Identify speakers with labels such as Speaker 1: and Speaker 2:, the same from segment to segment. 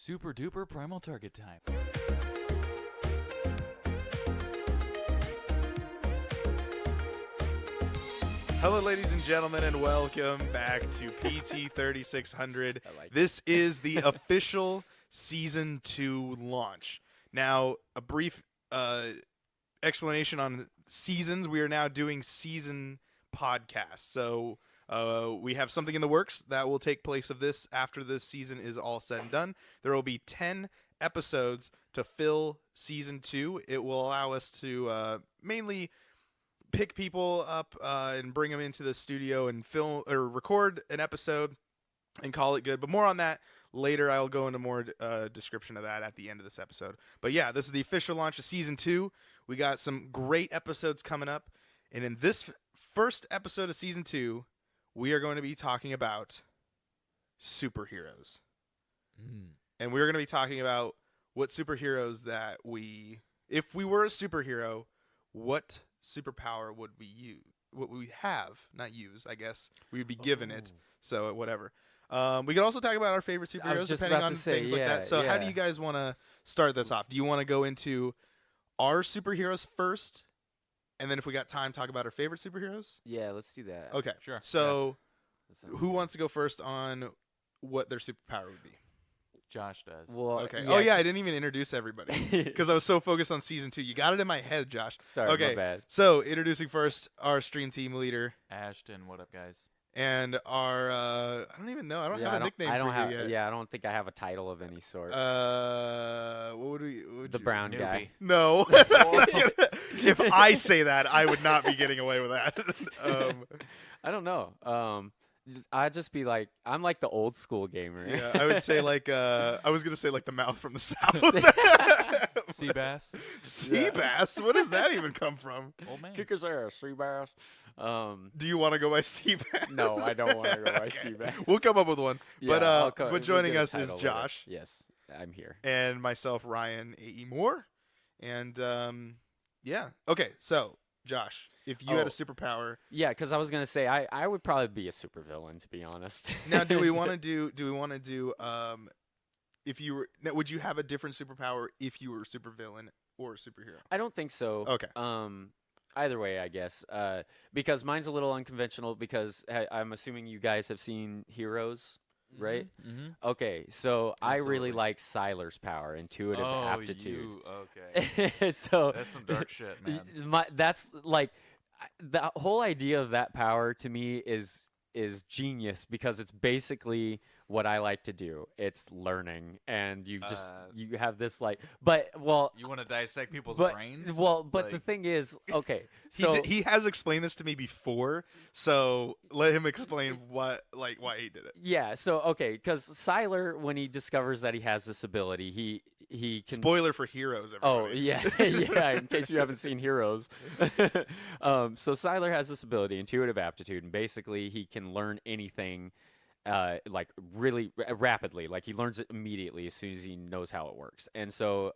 Speaker 1: Super duper Primal Target time.
Speaker 2: Hello, ladies and gentlemen, and welcome back to PT3600. This is the official Season 2 launch. Now, a brief explanation on seasons. We are now doing season podcasts. So we have something in the works that will take place of this after this season is all said and done. There will be 10 episodes to fill Season 2. It will allow us to mainly pick people up and bring them into the studio and film or record an episode and call it good. But more on that later. I'll go into more description of that at the end of this episode. But yeah, this is the official launch of Season 2. We got some great episodes coming up. And in this first episode of Season 2, we are going to be talking about superheroes. And we're going to be talking about what superheroes that if we were a superhero, what superpower would we use? What we have, not use, I guess. We would be given it. So whatever. We could also talk about our favorite superheroes depending on things like that. So how do you guys want to start this off? Do you want to go into our superheroes first? And then if we got time, talk about our favorite superheroes?
Speaker 3: Yeah, let's do that.
Speaker 2: Okay.
Speaker 1: Sure.
Speaker 2: So who wants to go first on what their superpower would be?
Speaker 1: Josh does.
Speaker 3: Well,
Speaker 2: Okay. Yeah. Oh, yeah, I didn't even introduce everybody because I was so focused on Season 2. You got it in my head, Josh.
Speaker 3: Sorry,
Speaker 2: okay.
Speaker 3: my bad.
Speaker 2: So introducing first our stream team leader.
Speaker 1: Ashton, what up, guys?
Speaker 2: And our, I don't even know. I don't have a nickname for you yet.
Speaker 3: Yeah, I don't think I have a title of any sort.
Speaker 2: What would
Speaker 3: the brown
Speaker 1: Newbie.
Speaker 3: guy.
Speaker 2: No. If I say that, I would not be getting away with that.
Speaker 3: I don't know. I'd just be like, I'm like the old school gamer.
Speaker 2: Yeah, I would say like, I was going to say like the mouth from the south.
Speaker 1: Sea bass.
Speaker 2: Sea bass? What does that even come from?
Speaker 1: Old man.
Speaker 3: Kick his ass, sea bass.
Speaker 2: Do you want to go by sea bass?
Speaker 3: No, I don't want to go by sea bass.
Speaker 2: We'll come up with one.
Speaker 3: Yeah,
Speaker 2: But joining us is Josh.
Speaker 3: Yes, I'm here.
Speaker 2: And myself, Ryan A.E. Moore. And yeah. Okay, so Josh, if you had a superpower.
Speaker 3: Yeah, because I was gonna say I would probably be a supervillain, to be honest.
Speaker 2: Now, do we want to do if you were now, would you have a different superpower if you were a supervillain or a superhero?
Speaker 3: I don't think so.
Speaker 2: Okay.
Speaker 3: Either way, I guess. Because mine's a little unconventional because I'm assuming you guys have seen Heroes, right?
Speaker 1: Mm-hmm.
Speaker 3: Okay, so I really
Speaker 1: Absolutely.
Speaker 3: like Siler's power, intuitive aptitude.
Speaker 1: Okay.
Speaker 3: So
Speaker 1: That's some dark shit, man.
Speaker 3: That's like the whole idea of that power to me is genius because it's basically what I like to do. It's learning, and you have this like,
Speaker 1: You want to dissect people's brains?
Speaker 3: Well, but the thing is, okay, so
Speaker 2: he has explained this to me before, so let him explain why he did it.
Speaker 3: Yeah, so okay, because Siler, when he discovers that he has this ability, he can.
Speaker 2: Spoiler for Heroes, everybody.
Speaker 3: Oh yeah, yeah. In case you haven't seen Heroes, so Siler has this ability, intuitive aptitude, and basically he can learn anything, like really rapidly. Like he learns it immediately as soon as he knows how it works. And so,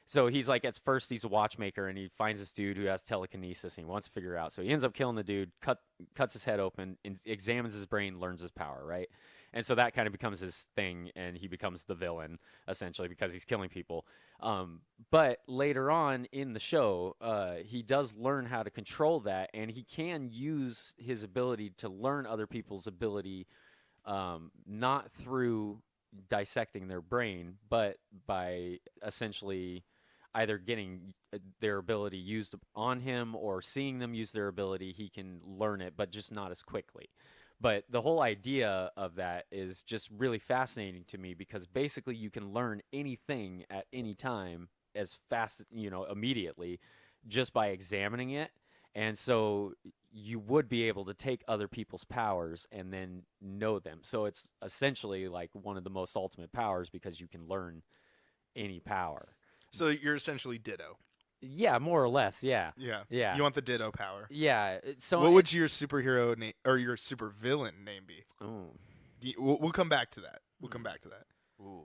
Speaker 3: so he's like, at first he's a watchmaker, and he finds this dude who has telekinesis, and he wants to figure it out. So he ends up killing the dude, cuts his head open, and examines his brain, learns his power, right? And so that kind of becomes his thing, and he becomes the villain, essentially, because he's killing people. But later on in the show, he does learn how to control that, and he can use his ability to learn other people's ability, not through dissecting their brain, but by essentially either getting their ability used on him or seeing them use their ability. He can learn it, but just not as quickly. But the whole idea of that is just really fascinating to me because basically you can learn anything at any time as fast, immediately just by examining it. And so you would be able to take other people's powers and then know them. So it's essentially like one of the most ultimate powers because you can learn any power.
Speaker 2: So you're essentially Ditto.
Speaker 3: Yeah, more or less. Yeah.
Speaker 2: Yeah.
Speaker 3: Yeah.
Speaker 2: You want the Ditto power.
Speaker 3: Yeah. So
Speaker 2: what would your superhero name or your supervillain name be?
Speaker 3: Oh.
Speaker 2: We'll come back to that. We'll come back to that.
Speaker 1: Ooh.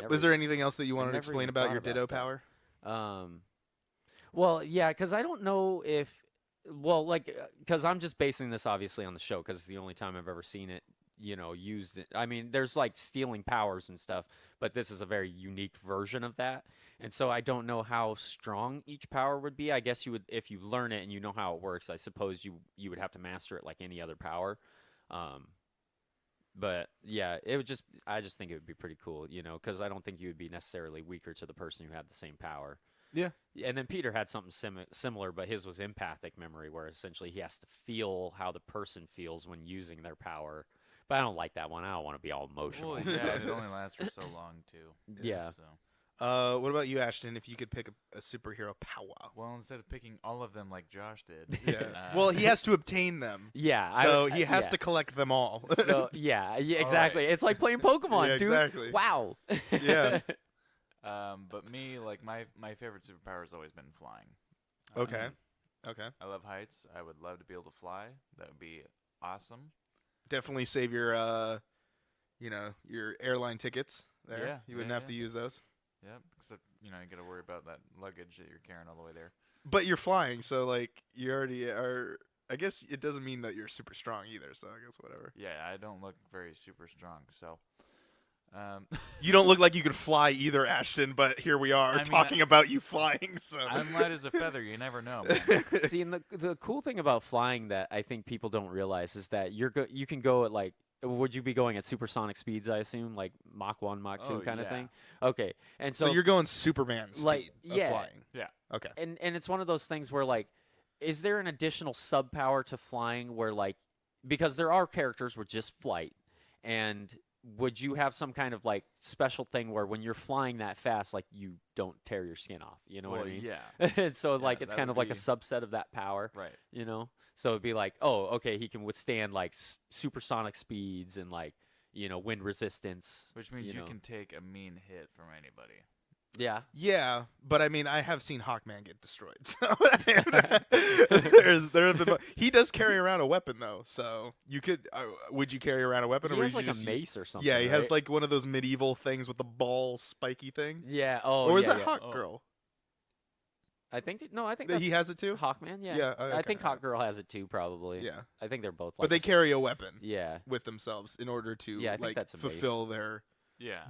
Speaker 2: Was there anything else that you wanted to explain about your Ditto power?
Speaker 3: Well, yeah, because I don't know if, because I'm just basing this obviously on the show because it's the only time I've ever seen it used it. I mean, there's like stealing powers and stuff, but this is a very unique version of that. And so I don't know how strong each power would be. I guess you would, if you learn it and you know how it works, I suppose you would have to master it like any other power. But yeah, I just think it would be pretty cool, because I don't think you would be necessarily weaker to the person who had the same power.
Speaker 2: Yeah.
Speaker 3: And then Peter had something similar, but his was empathic memory, where essentially he has to feel how the person feels when using their power. But I don't like that one. I don't want to be all emotional.
Speaker 1: Well, yeah, it only lasts for so long too.
Speaker 3: Yeah.
Speaker 1: So.
Speaker 2: What about you, Ashton? If you could pick a superhero power.
Speaker 1: Well, instead of picking all of them like Josh did.
Speaker 2: Yeah. Well, he has to obtain them.
Speaker 3: Yeah.
Speaker 2: So he has to collect them all.
Speaker 3: So yeah, exactly. Right. It's like playing Pokemon,
Speaker 2: yeah,
Speaker 3: dude.
Speaker 2: Exactly.
Speaker 3: Wow.
Speaker 2: Yeah.
Speaker 1: But me, like my favorite superpower has always been flying.
Speaker 2: Okay. Okay.
Speaker 1: I love heights. I would love to be able to fly. That would be awesome.
Speaker 2: Definitely save your your airline tickets there.
Speaker 1: Yeah,
Speaker 2: You wouldn't have to use those.
Speaker 1: Yep, except you got to worry about that luggage that you're carrying all the way there.
Speaker 2: But you're flying, so like you already are. I guess it doesn't mean that you're super strong either. So I guess whatever.
Speaker 1: Yeah, I don't look very super strong, so.
Speaker 2: You don't look like you could fly either, Ashton. But here we are talking about you flying. So
Speaker 1: I'm light as a feather. You never know, man.
Speaker 3: See, and the cool thing about flying that I think people don't realize is that you can go at like. Would you be going at supersonic speeds, I assume, like Mach 1, Mach 2 kind of thing? Okay. And so
Speaker 2: you're going Superman speed
Speaker 3: like,
Speaker 2: of flying.
Speaker 1: Yeah.
Speaker 2: Okay.
Speaker 3: And it's one of those things where, like, is there an additional sub-power to flying where, like, because there are characters with just flight, and would you have some kind of, like, special thing where when you're flying that fast, like, you don't tear your skin off? You know what I mean?
Speaker 1: Yeah.
Speaker 3: And so,
Speaker 1: Yeah,
Speaker 3: like, it's kind of like a subset of that power.
Speaker 1: Right.
Speaker 3: So it'd be like, oh, okay, he can withstand like supersonic speeds and like, wind resistance.
Speaker 1: Which means you can take a mean hit from anybody.
Speaker 3: Yeah.
Speaker 2: Yeah, but I mean, I have seen Hawkman get destroyed. So he does carry around a weapon though. So you could, would you carry around a weapon?
Speaker 3: He
Speaker 2: or
Speaker 3: has
Speaker 2: would
Speaker 3: like
Speaker 2: you
Speaker 3: a mace or something.
Speaker 2: Yeah, he has
Speaker 3: right?
Speaker 2: like one of those medieval things with the ball spiky thing.
Speaker 3: Yeah. Oh.
Speaker 2: Or is
Speaker 3: yeah,
Speaker 2: that
Speaker 3: yeah.
Speaker 2: Hawk Girl?
Speaker 3: I think I think
Speaker 2: That he has it too.
Speaker 3: Hawkman. Yeah.
Speaker 2: Yeah.
Speaker 3: I think Hawk Girl has it too, probably.
Speaker 2: Yeah.
Speaker 3: I think they're both. Like
Speaker 2: But they carry a weapon.
Speaker 3: Yeah.
Speaker 2: With themselves in order to
Speaker 3: Yeah, I think
Speaker 2: like
Speaker 3: that's a mace.
Speaker 2: fulfill their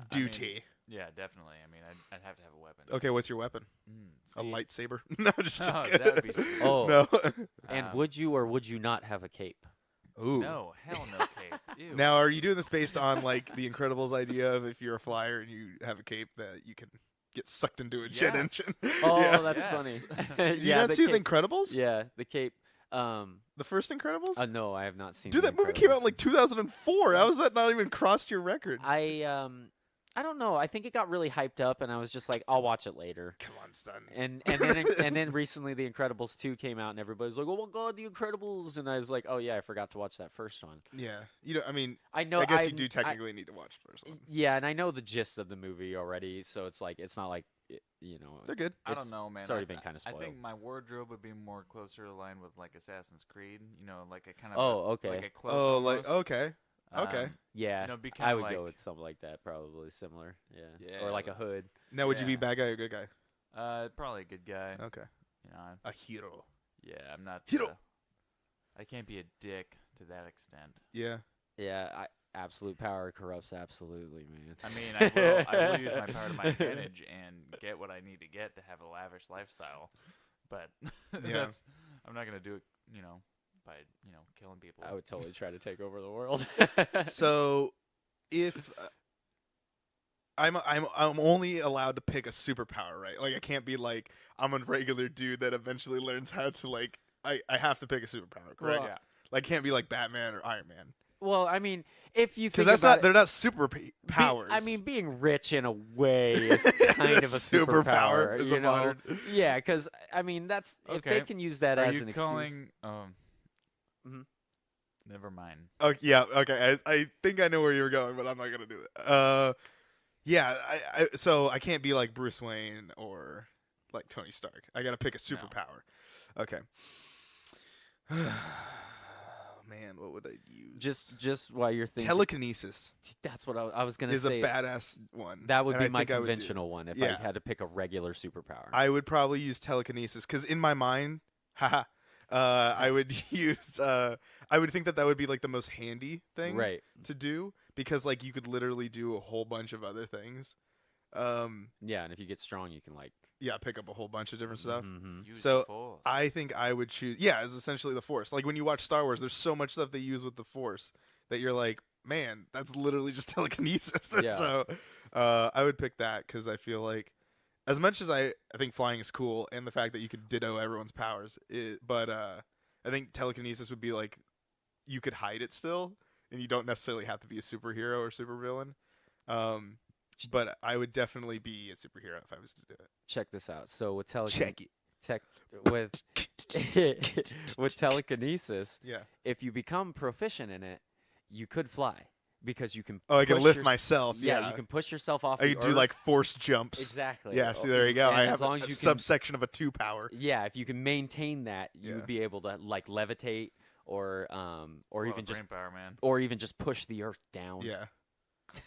Speaker 2: duty.
Speaker 1: Yeah, definitely. I mean, I'd have to have a weapon.
Speaker 2: Okay, what's your weapon? A
Speaker 1: See?
Speaker 2: lightsaber? No, just
Speaker 1: Oh,
Speaker 2: joking.
Speaker 1: that would be sweet.
Speaker 3: Oh.
Speaker 2: No.
Speaker 3: And would you or would you not have a cape?
Speaker 2: Ooh.
Speaker 1: No, hell no cape. Ew.
Speaker 2: Now, are you doing this based on like the Incredibles idea of if you're a flyer and you have a cape that you can get sucked into a jet
Speaker 1: Yes.
Speaker 2: engine?
Speaker 3: Oh,
Speaker 2: Yeah.
Speaker 3: that's
Speaker 1: Yes.
Speaker 3: funny.
Speaker 2: Did you
Speaker 3: yeah,
Speaker 2: not
Speaker 3: the
Speaker 2: see
Speaker 3: cape.
Speaker 2: the Incredibles?
Speaker 3: Yeah, the cape.
Speaker 2: The first Incredibles?
Speaker 3: No, I have not seen.
Speaker 2: Dude,
Speaker 3: The
Speaker 2: that movie came out in
Speaker 3: Incredibles.
Speaker 2: like 2004. How has that not even crossed your record?
Speaker 3: I don't know. I think it got really hyped up, and I was just like, I'll watch it later.
Speaker 2: Come on, son.
Speaker 3: And then recently, The Incredibles 2 came out, and everybody's like, "Oh my god, The Incredibles!" And I was like, "Oh yeah, I forgot to watch that first one."
Speaker 2: Yeah, I mean,
Speaker 3: I know.
Speaker 2: I guess you do technically need to watch the first one.
Speaker 3: Yeah, and I know the gist of the movie already, so it's like it's not like
Speaker 2: They're good.
Speaker 1: I don't know, man.
Speaker 3: It's already been kind of
Speaker 1: I
Speaker 3: spoiled.
Speaker 1: think my wardrobe would be more closer aligned with like Assassin's Creed. Like a kind of.
Speaker 3: Oh, okay.
Speaker 1: Like a cloak.
Speaker 2: Oh, like
Speaker 1: almost.
Speaker 2: okay. Okay.
Speaker 3: Yeah,
Speaker 1: be
Speaker 3: I
Speaker 1: kinda
Speaker 3: would go
Speaker 1: like-
Speaker 3: with something like that, probably similar. Yeah,
Speaker 1: Yeah,
Speaker 3: or like a
Speaker 1: like-
Speaker 3: hood.
Speaker 2: Now, would you be
Speaker 1: Yeah.
Speaker 2: bad guy or good guy?
Speaker 1: Probably a good guy.
Speaker 2: Okay.
Speaker 1: I-
Speaker 2: A hero.
Speaker 1: yeah, I'm not.
Speaker 2: Hero.
Speaker 1: I can't be a dick to that extent.
Speaker 2: Yeah.
Speaker 3: Yeah, absolute power corrupts absolutely, man.
Speaker 1: I mean, I will use my power to my advantage and get what I need to get to have a lavish lifestyle. But I'm not gonna do it, by killing people.
Speaker 3: I would totally try to take over the world.
Speaker 2: So, if I'm only allowed to pick a superpower, right? Like I can't be like I'm a regular dude that eventually learns how to like. I have to pick a superpower, correct?
Speaker 3: Well,
Speaker 1: yeah.
Speaker 2: Like can't be like Batman or Iron Man.
Speaker 3: Well, I mean, if you
Speaker 2: Because
Speaker 3: think
Speaker 2: that's
Speaker 3: about
Speaker 2: not they're not super powers.
Speaker 3: I mean, being rich in a way is kind of a superpower.
Speaker 2: is
Speaker 3: you
Speaker 2: a
Speaker 3: know?
Speaker 2: modern-
Speaker 3: Yeah, because I mean, that's if they
Speaker 1: Okay.
Speaker 3: can use that
Speaker 1: Are
Speaker 3: as
Speaker 1: you
Speaker 3: an
Speaker 1: calling?
Speaker 3: Mhm.
Speaker 1: Never mind.
Speaker 2: Oh yeah, okay. I think I know where you're going, but I'm not gonna do it. Yeah. So I can't be like Bruce Wayne or like Tony Stark. I gotta pick a superpower. Okay. Man, what would I use?
Speaker 3: Just while you're thinking,
Speaker 2: Telekinesis
Speaker 3: that's what I was gonna
Speaker 2: is
Speaker 3: say.
Speaker 2: a badass one.
Speaker 3: That would
Speaker 2: and
Speaker 3: be
Speaker 2: I
Speaker 3: my
Speaker 2: think I would do it.
Speaker 3: conventional one if
Speaker 2: Yeah.
Speaker 3: I had to pick a regular superpower.
Speaker 2: I would probably use telekinesis because in my mind, haha, I would use. I would think that would be like the most handy thing
Speaker 3: Right.
Speaker 2: to do because like you could literally do a whole bunch of other things.
Speaker 3: Yeah, and if you get strong, you can like.
Speaker 2: Yeah, pick up a whole bunch of different stuff.
Speaker 3: Mm-hmm.
Speaker 1: Use
Speaker 2: So,
Speaker 1: force.
Speaker 2: I think I would choose. Yeah, it's essentially the Force. Like when you watch Star Wars, there's so much stuff they use with the Force that you're like, man, that's literally just telekinesis.
Speaker 3: Yeah.
Speaker 2: So, I would pick that because I feel like, as much as I think flying is cool and the fact that you could ditto everyone's powers, but I think telekinesis would be like, you could hide it still, and you don't necessarily have to be a superhero or supervillain. But I would definitely be a superhero if I was to do it.
Speaker 3: Check this out. So with
Speaker 2: Check it.
Speaker 3: with with telekinesis,
Speaker 2: Yeah.
Speaker 3: if you become proficient in it, you could fly because you can.
Speaker 2: Oh, I can
Speaker 3: push
Speaker 2: lift myself.
Speaker 3: Yeah,
Speaker 2: Yeah,
Speaker 3: you can push yourself off.
Speaker 2: I
Speaker 3: the
Speaker 2: could do
Speaker 3: earth.
Speaker 2: like force jumps.
Speaker 3: Exactly.
Speaker 2: Yeah, see, there you go.
Speaker 3: And
Speaker 2: I
Speaker 3: as
Speaker 2: have
Speaker 3: long
Speaker 2: a
Speaker 3: as you can,
Speaker 2: subsection of a 2 power.
Speaker 3: yeah, if you can maintain that, you
Speaker 2: Yeah.
Speaker 3: would be able to like levitate or
Speaker 1: It's a lot
Speaker 3: even
Speaker 1: of
Speaker 3: just
Speaker 1: brain power, man.
Speaker 3: or even just push the earth down.
Speaker 2: Yeah.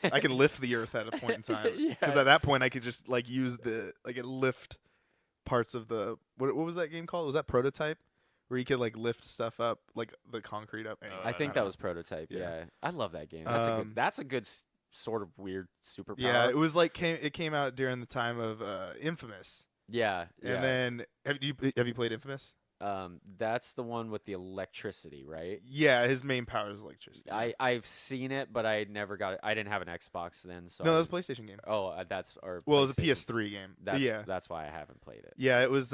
Speaker 2: I can lift the earth at a point in time. Because
Speaker 3: Yeah.
Speaker 2: at that point, I could just like use the like lift parts of the what was that game called? Was that Prototype? Where you could like lift stuff up, like the concrete up. Anyway,
Speaker 3: I think
Speaker 2: don't
Speaker 3: that
Speaker 2: know.
Speaker 3: was Prototype.
Speaker 2: Yeah.
Speaker 3: Yeah. I love that game. That's a good. That's a good sort of weird superpower.
Speaker 2: Yeah, it was like it came out during the time of Infamous.
Speaker 3: Yeah.
Speaker 2: And then have you played Infamous?
Speaker 3: That's the one with the electricity, right?
Speaker 2: Yeah, his main power is electricity.
Speaker 3: I've seen it, but I never got it. I didn't have an Xbox then, so
Speaker 2: No, that
Speaker 3: I-
Speaker 2: was a PlayStation game.
Speaker 3: Oh, that's or
Speaker 2: Well, it was a
Speaker 3: PlayStation.
Speaker 2: PS3 game.
Speaker 3: That's
Speaker 2: Yeah.
Speaker 3: that's why I haven't played it.
Speaker 2: Yeah, it was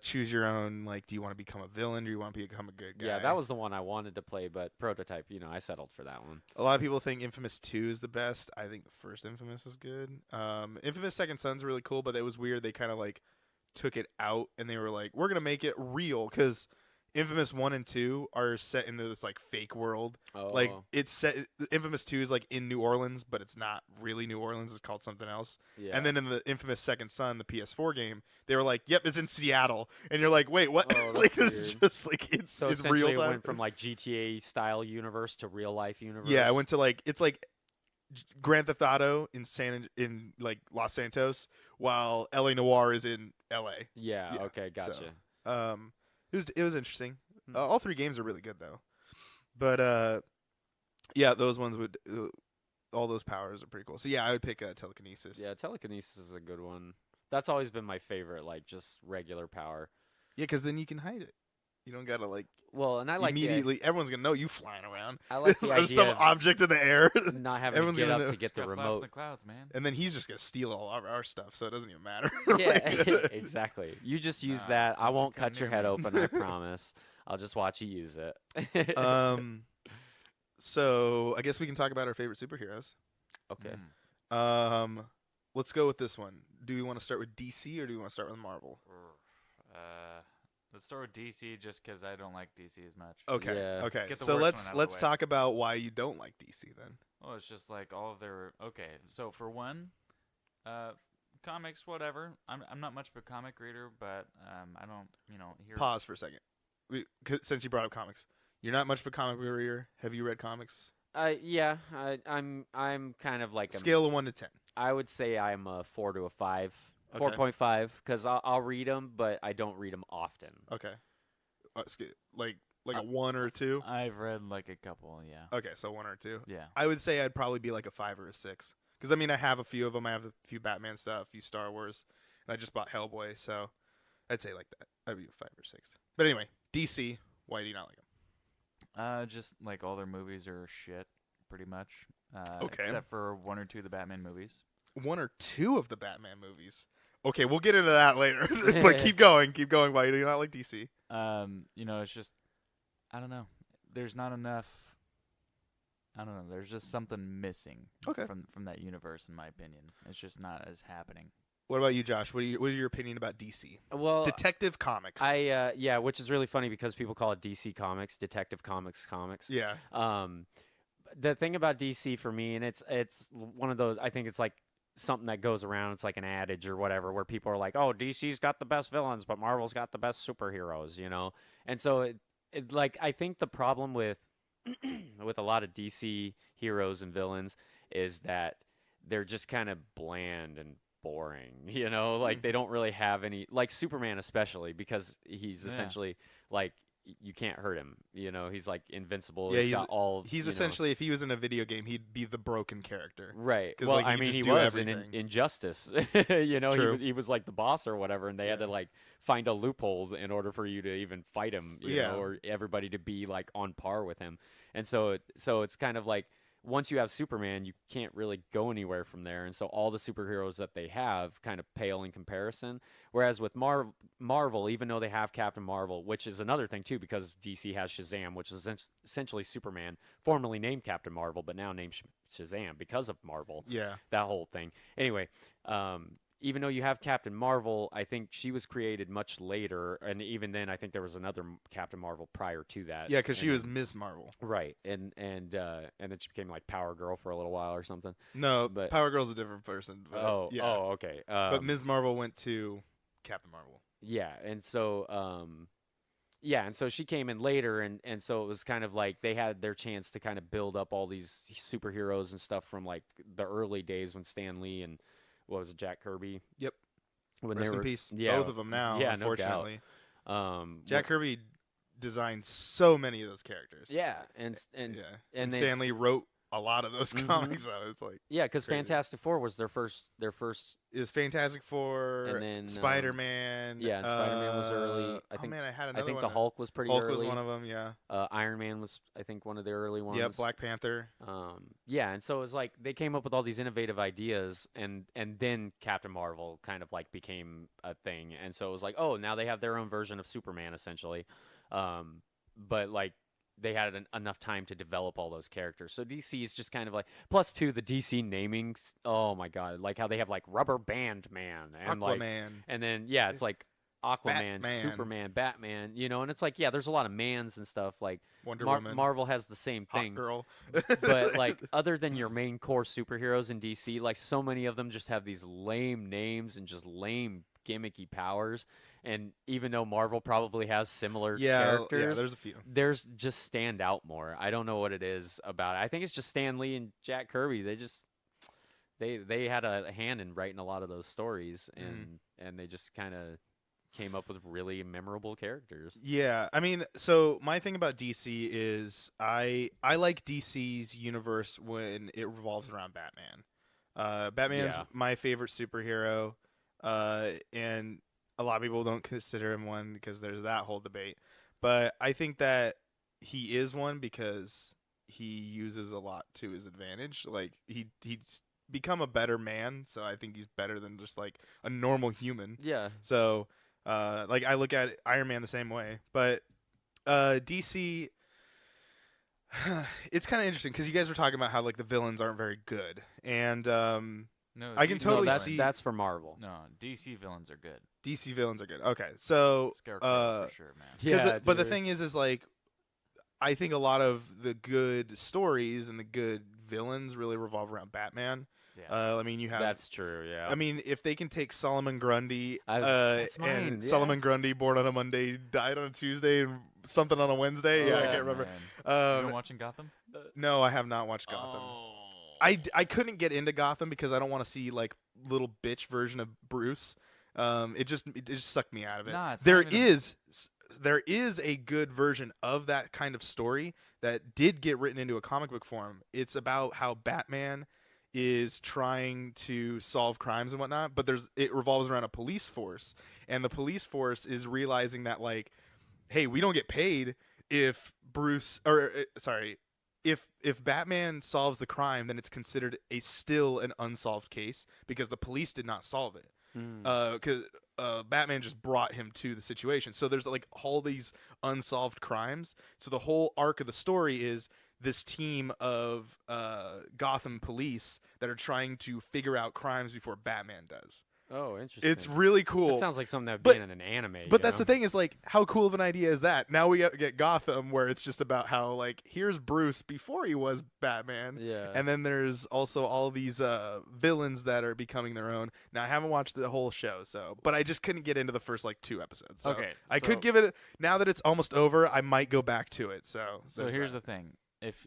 Speaker 2: choose your own. Like, do you want to become a villain? Do you want to become a good guy?
Speaker 3: Yeah, that was the one I wanted to play, but Prototype, I settled for that one.
Speaker 2: A lot of people think Infamous 2 is the best. I think the first Infamous is good. Infamous Second Son's really cool, but it was weird. They kind of like took it out and they were like, we're gonna make it real because Infamous 1 and 2 are set into this like fake world.
Speaker 3: Oh,
Speaker 2: Like it's set. Infamous 2 is like in New Orleans, but it's not really New Orleans. It's called something else.
Speaker 3: yeah.
Speaker 2: And then in the Infamous Second Son, the PS4 game, they were like, "Yep, it's in Seattle," and you're like, "Wait, what?"
Speaker 3: Oh,
Speaker 2: like
Speaker 3: that's
Speaker 2: this is
Speaker 3: weird.
Speaker 2: just like it's
Speaker 3: so
Speaker 2: it's
Speaker 3: essentially,
Speaker 2: real time.
Speaker 3: it went from like GTA style universe to real life universe.
Speaker 2: Yeah, I went to like it's like Grand Theft Auto in like Los Santos, while LA Noire is in LA.
Speaker 3: Yeah.
Speaker 2: yeah,
Speaker 3: Okay. Gotcha.
Speaker 2: It was interesting.
Speaker 3: Hmm.
Speaker 2: All 3 games are really good though, but yeah, those ones would all those powers are pretty cool. So yeah, I would pick telekinesis.
Speaker 3: Yeah, telekinesis is a good one. That's always been my favorite, like just regular power.
Speaker 2: Yeah, because then you can hide it. You don't gotta like
Speaker 3: Well, and I like
Speaker 2: immediately. Everyone's gonna know you flying around.
Speaker 3: I like the
Speaker 2: There's
Speaker 3: idea
Speaker 2: some
Speaker 3: of
Speaker 2: object in the air,
Speaker 3: not having
Speaker 2: everyone's
Speaker 3: to get
Speaker 2: gonna
Speaker 3: up
Speaker 2: know.
Speaker 3: to get the
Speaker 1: Gotta fly up in
Speaker 3: remote.
Speaker 1: the clouds, man.
Speaker 2: and then he's just gonna steal all of our stuff, so it doesn't even matter.
Speaker 3: Yeah,
Speaker 2: Like-
Speaker 3: exactly. You just use
Speaker 1: Nah,
Speaker 3: that. I
Speaker 1: don't you
Speaker 3: won't
Speaker 1: come
Speaker 3: cut your
Speaker 1: near
Speaker 3: head
Speaker 1: me.
Speaker 3: open. I promise. I'll just watch you use it.
Speaker 2: So I guess we can talk about our favorite superheroes.
Speaker 3: Okay.
Speaker 2: Let's go with this one. Do we want to start with DC or do we want to start with Marvel?
Speaker 1: Let's start with DC just because I don't like DC as much.
Speaker 2: Okay.
Speaker 3: Yeah.
Speaker 2: Okay.
Speaker 1: get the
Speaker 2: So
Speaker 1: worst
Speaker 2: let's
Speaker 1: one out of the
Speaker 2: let's
Speaker 1: way.
Speaker 2: talk about why you don't like DC then.
Speaker 1: Well, it's just like all of their So for one, comics, whatever. I'm not much of a comic reader, but I don't hear.
Speaker 2: Pause for a second. Since you brought up comics, you're not much of a comic book reader. Have you read comics?
Speaker 3: Yeah. I'm kind of like
Speaker 2: Scale of 1 to 10.
Speaker 3: I would say I'm a 4 to a 5.
Speaker 2: Okay.
Speaker 3: 4.5 because I'll read them, but I don't read them often.
Speaker 2: Okay. Like a 1 or a 2.
Speaker 1: I've read like a couple, yeah.
Speaker 2: Okay, so 1 or 2.
Speaker 1: Yeah.
Speaker 2: I would say I'd probably be like a 5 or a 6. Because I mean, I have a few of them. I have a few Batman stuff, a few Star Wars, and I just bought Hellboy, so I'd say like that. I'd be a 5 or 6. But anyway, DC. Why do you not like them?
Speaker 1: Just like all their movies are shit, pretty much.
Speaker 2: Okay.
Speaker 1: Except for 1 or 2 of the Batman movies.
Speaker 2: 1 or 2 of the Batman movies. Okay, we'll get into that later. But keep going. Why do you not like DC?
Speaker 1: It's just I don't know. There's not enough. I don't know. There's just something missing.
Speaker 2: Okay.
Speaker 1: From that universe, in my opinion. It's just not as happening.
Speaker 2: What about you, Josh? What is your opinion about DC?
Speaker 3: Well,
Speaker 2: Detective Comics.
Speaker 3: yeah, which is really funny because people call it DC Comics, Detective Comics.
Speaker 2: Yeah.
Speaker 3: The thing about DC for me, and it's one of those. I think it's like something that goes around. It's like an adage or whatever, where people are like, "Oh, DC's got the best villains, but Marvel's got the best superheroes," And so it like I think the problem with with a lot of DC heroes and villains is that they're just kind of bland and boring, like they don't really have any, like Superman especially, because he's
Speaker 1: Yeah.
Speaker 3: essentially like you can't hurt him. You know, he's like invincible.
Speaker 2: Yeah,
Speaker 3: he's got all.
Speaker 2: He's essentially, if he was in a video game, he'd be the broken character.
Speaker 3: Right.
Speaker 2: 'Cause,
Speaker 3: Well,
Speaker 2: like,
Speaker 3: I
Speaker 2: he
Speaker 3: mean,
Speaker 2: just
Speaker 3: he
Speaker 2: do
Speaker 3: was in
Speaker 2: everything.
Speaker 3: Injustice. You know,
Speaker 2: True.
Speaker 3: he was like the boss or whatever, and they had to like find a loophole in order for you to even fight him. You know, or everybody to be like on par with him. And so it's kind of like once you have Superman, you can't really go anywhere from there. And so all the superheroes that they have kind of pale in comparison. Whereas with Marvel, even though they have Captain Marvel, which is another thing too, because DC has Shazam, which is essentially Superman, formerly named Captain Marvel, but now named Shazam because of Marvel.
Speaker 2: Yeah.
Speaker 3: That whole thing. Anyway, even though you have Captain Marvel, I think she was created much later, and even then, I think there was another Captain Marvel prior to that.
Speaker 2: Yeah, because she was Ms. Marvel.
Speaker 3: Right, and then she became like Power Girl for a little while or something.
Speaker 2: No,
Speaker 3: But-
Speaker 2: Power Girl's a different person. But yeah.
Speaker 3: Okay.
Speaker 2: But Ms. Marvel went to Captain Marvel.
Speaker 3: Yeah, and so she came in later, and so it was kind of like they had their chance to kind of build up all these superheroes and stuff from like the early days when Stan Lee and what was it, Jack Kirby?
Speaker 2: Yep.
Speaker 3: When
Speaker 2: Rest
Speaker 3: they
Speaker 2: in
Speaker 3: were,
Speaker 2: peace.
Speaker 3: Yeah,
Speaker 2: Both of them now,
Speaker 3: yeah, no doubt.
Speaker 2: unfortunately.
Speaker 3: Jack
Speaker 2: Jack Kirby designed so many of those characters.
Speaker 3: Yeah, and
Speaker 2: And
Speaker 3: they
Speaker 2: Stan Lee wrote a lot of those
Speaker 3: Mhm.
Speaker 2: comics, so it's like
Speaker 3: yeah, because
Speaker 2: crazy.
Speaker 3: Fantastic Four was their first.
Speaker 2: it was Fantastic Four,
Speaker 3: And then,
Speaker 2: Spider-Man.
Speaker 3: yeah, and Spider-Man was early. I think
Speaker 2: I had
Speaker 3: I
Speaker 2: another
Speaker 3: think
Speaker 2: one.
Speaker 3: the Hulk was pretty
Speaker 2: Hulk
Speaker 3: early.
Speaker 2: was one of them. Yeah.
Speaker 3: Iron Man was, I think, one of the early ones.
Speaker 2: Yep. Black Panther.
Speaker 3: Yeah, and so it was like they came up with all these innovative ideas, and then Captain Marvel kind of like became a thing, and so it was like, oh, now they have their own version of Superman essentially, but like they had enough time to develop all those characters. So DC is just kind of like plus two the DC namings. Oh my god, like how they have like Rubber Band Man and
Speaker 2: Aquaman.
Speaker 3: like, and then yeah, it's like Aquaman,
Speaker 2: Batman.
Speaker 3: Superman, Batman, you know, and it's like yeah, there's a lot of mans and stuff like.
Speaker 2: Wonder Woman.
Speaker 3: Marvel has the same
Speaker 2: Hot
Speaker 3: thing,
Speaker 2: Girl.
Speaker 3: but like other than your main core superheroes in DC, like so many of them just have these lame names and just lame gimmicky powers. And even though Marvel probably has similar characters,
Speaker 2: yeah, there's a few.
Speaker 3: there's just stand out more. I don't know what it is about it. I think it's just Stan Lee and Jack Kirby. They just they had a hand in writing a lot of those stories, and they just kind of came up with really memorable characters.
Speaker 2: Yeah, I mean, so my thing about DC is I like DC's universe when it revolves around Batman. Batman's
Speaker 3: Yeah.
Speaker 2: my favorite superhero, and a lot of people don't consider him one because there's that whole debate. But I think that he is one because he uses a lot to his advantage. Like he's become a better man, so I think he's better than just like a normal human.
Speaker 3: Yeah.
Speaker 2: So, like I look at Iron Man the same way, but DC, it's kind of interesting because you guys were talking about how like the villains aren't very good, and
Speaker 1: No,
Speaker 2: I can
Speaker 1: DC
Speaker 2: totally
Speaker 3: no,
Speaker 2: see
Speaker 3: that's for Marvel.
Speaker 1: No, DC villains are good.
Speaker 2: DC villains are good. Okay, so
Speaker 1: Scarecrow for sure, man.
Speaker 3: Yeah,
Speaker 2: but the
Speaker 3: dude.
Speaker 2: thing is like I think a lot of the good stories and the good villains really revolve around Batman.
Speaker 1: Yeah.
Speaker 2: I mean, you have.
Speaker 3: That's true. Yeah.
Speaker 2: I mean, if they can take Solomon Grundy,
Speaker 3: That's mine,
Speaker 2: and
Speaker 3: yeah.
Speaker 2: Solomon Grundy, born on a Monday, died on a Tuesday, and something on a Wednesday. Yeah, I
Speaker 3: Yeah,
Speaker 2: can't remember.
Speaker 1: Man. You been watching Gotham?
Speaker 2: No, I have not watched Gotham.
Speaker 1: Oh.
Speaker 2: I couldn't get into Gotham because I don't want to see like little bitch version of Bruce. It just sucked me out of it.
Speaker 1: Nah, it's
Speaker 2: there
Speaker 1: not even
Speaker 2: there is a good version of that kind of story that did get written into a comic book form. It's about how Batman is trying to solve crimes and whatnot, but it revolves around a police force, and the police force is realizing that like, hey, we don't get paid if if Batman solves the crime, then it's considered still an unsolved case because the police did not solve it. Because Batman just brought him to the situation. So there's like all these unsolved crimes. So the whole arc of the story is this team of Gotham police that are trying to figure out crimes before Batman does.
Speaker 3: Oh, interesting.
Speaker 2: It's really cool.
Speaker 3: It sounds like something that would
Speaker 2: But-
Speaker 3: be in an anime.
Speaker 2: But that's the thing is like, how cool of an idea is that? Now we get Gotham where it's just about how like here's Bruce before he was Batman,
Speaker 3: Yeah.
Speaker 2: and then there's also all these villains that are becoming their own. Now I haven't watched the whole show, but I just couldn't get into the first like 2 episodes. So
Speaker 1: Okay,
Speaker 2: I
Speaker 1: so-
Speaker 2: could give it now that it's almost over. I might go back to it. So
Speaker 1: Here's the thing: if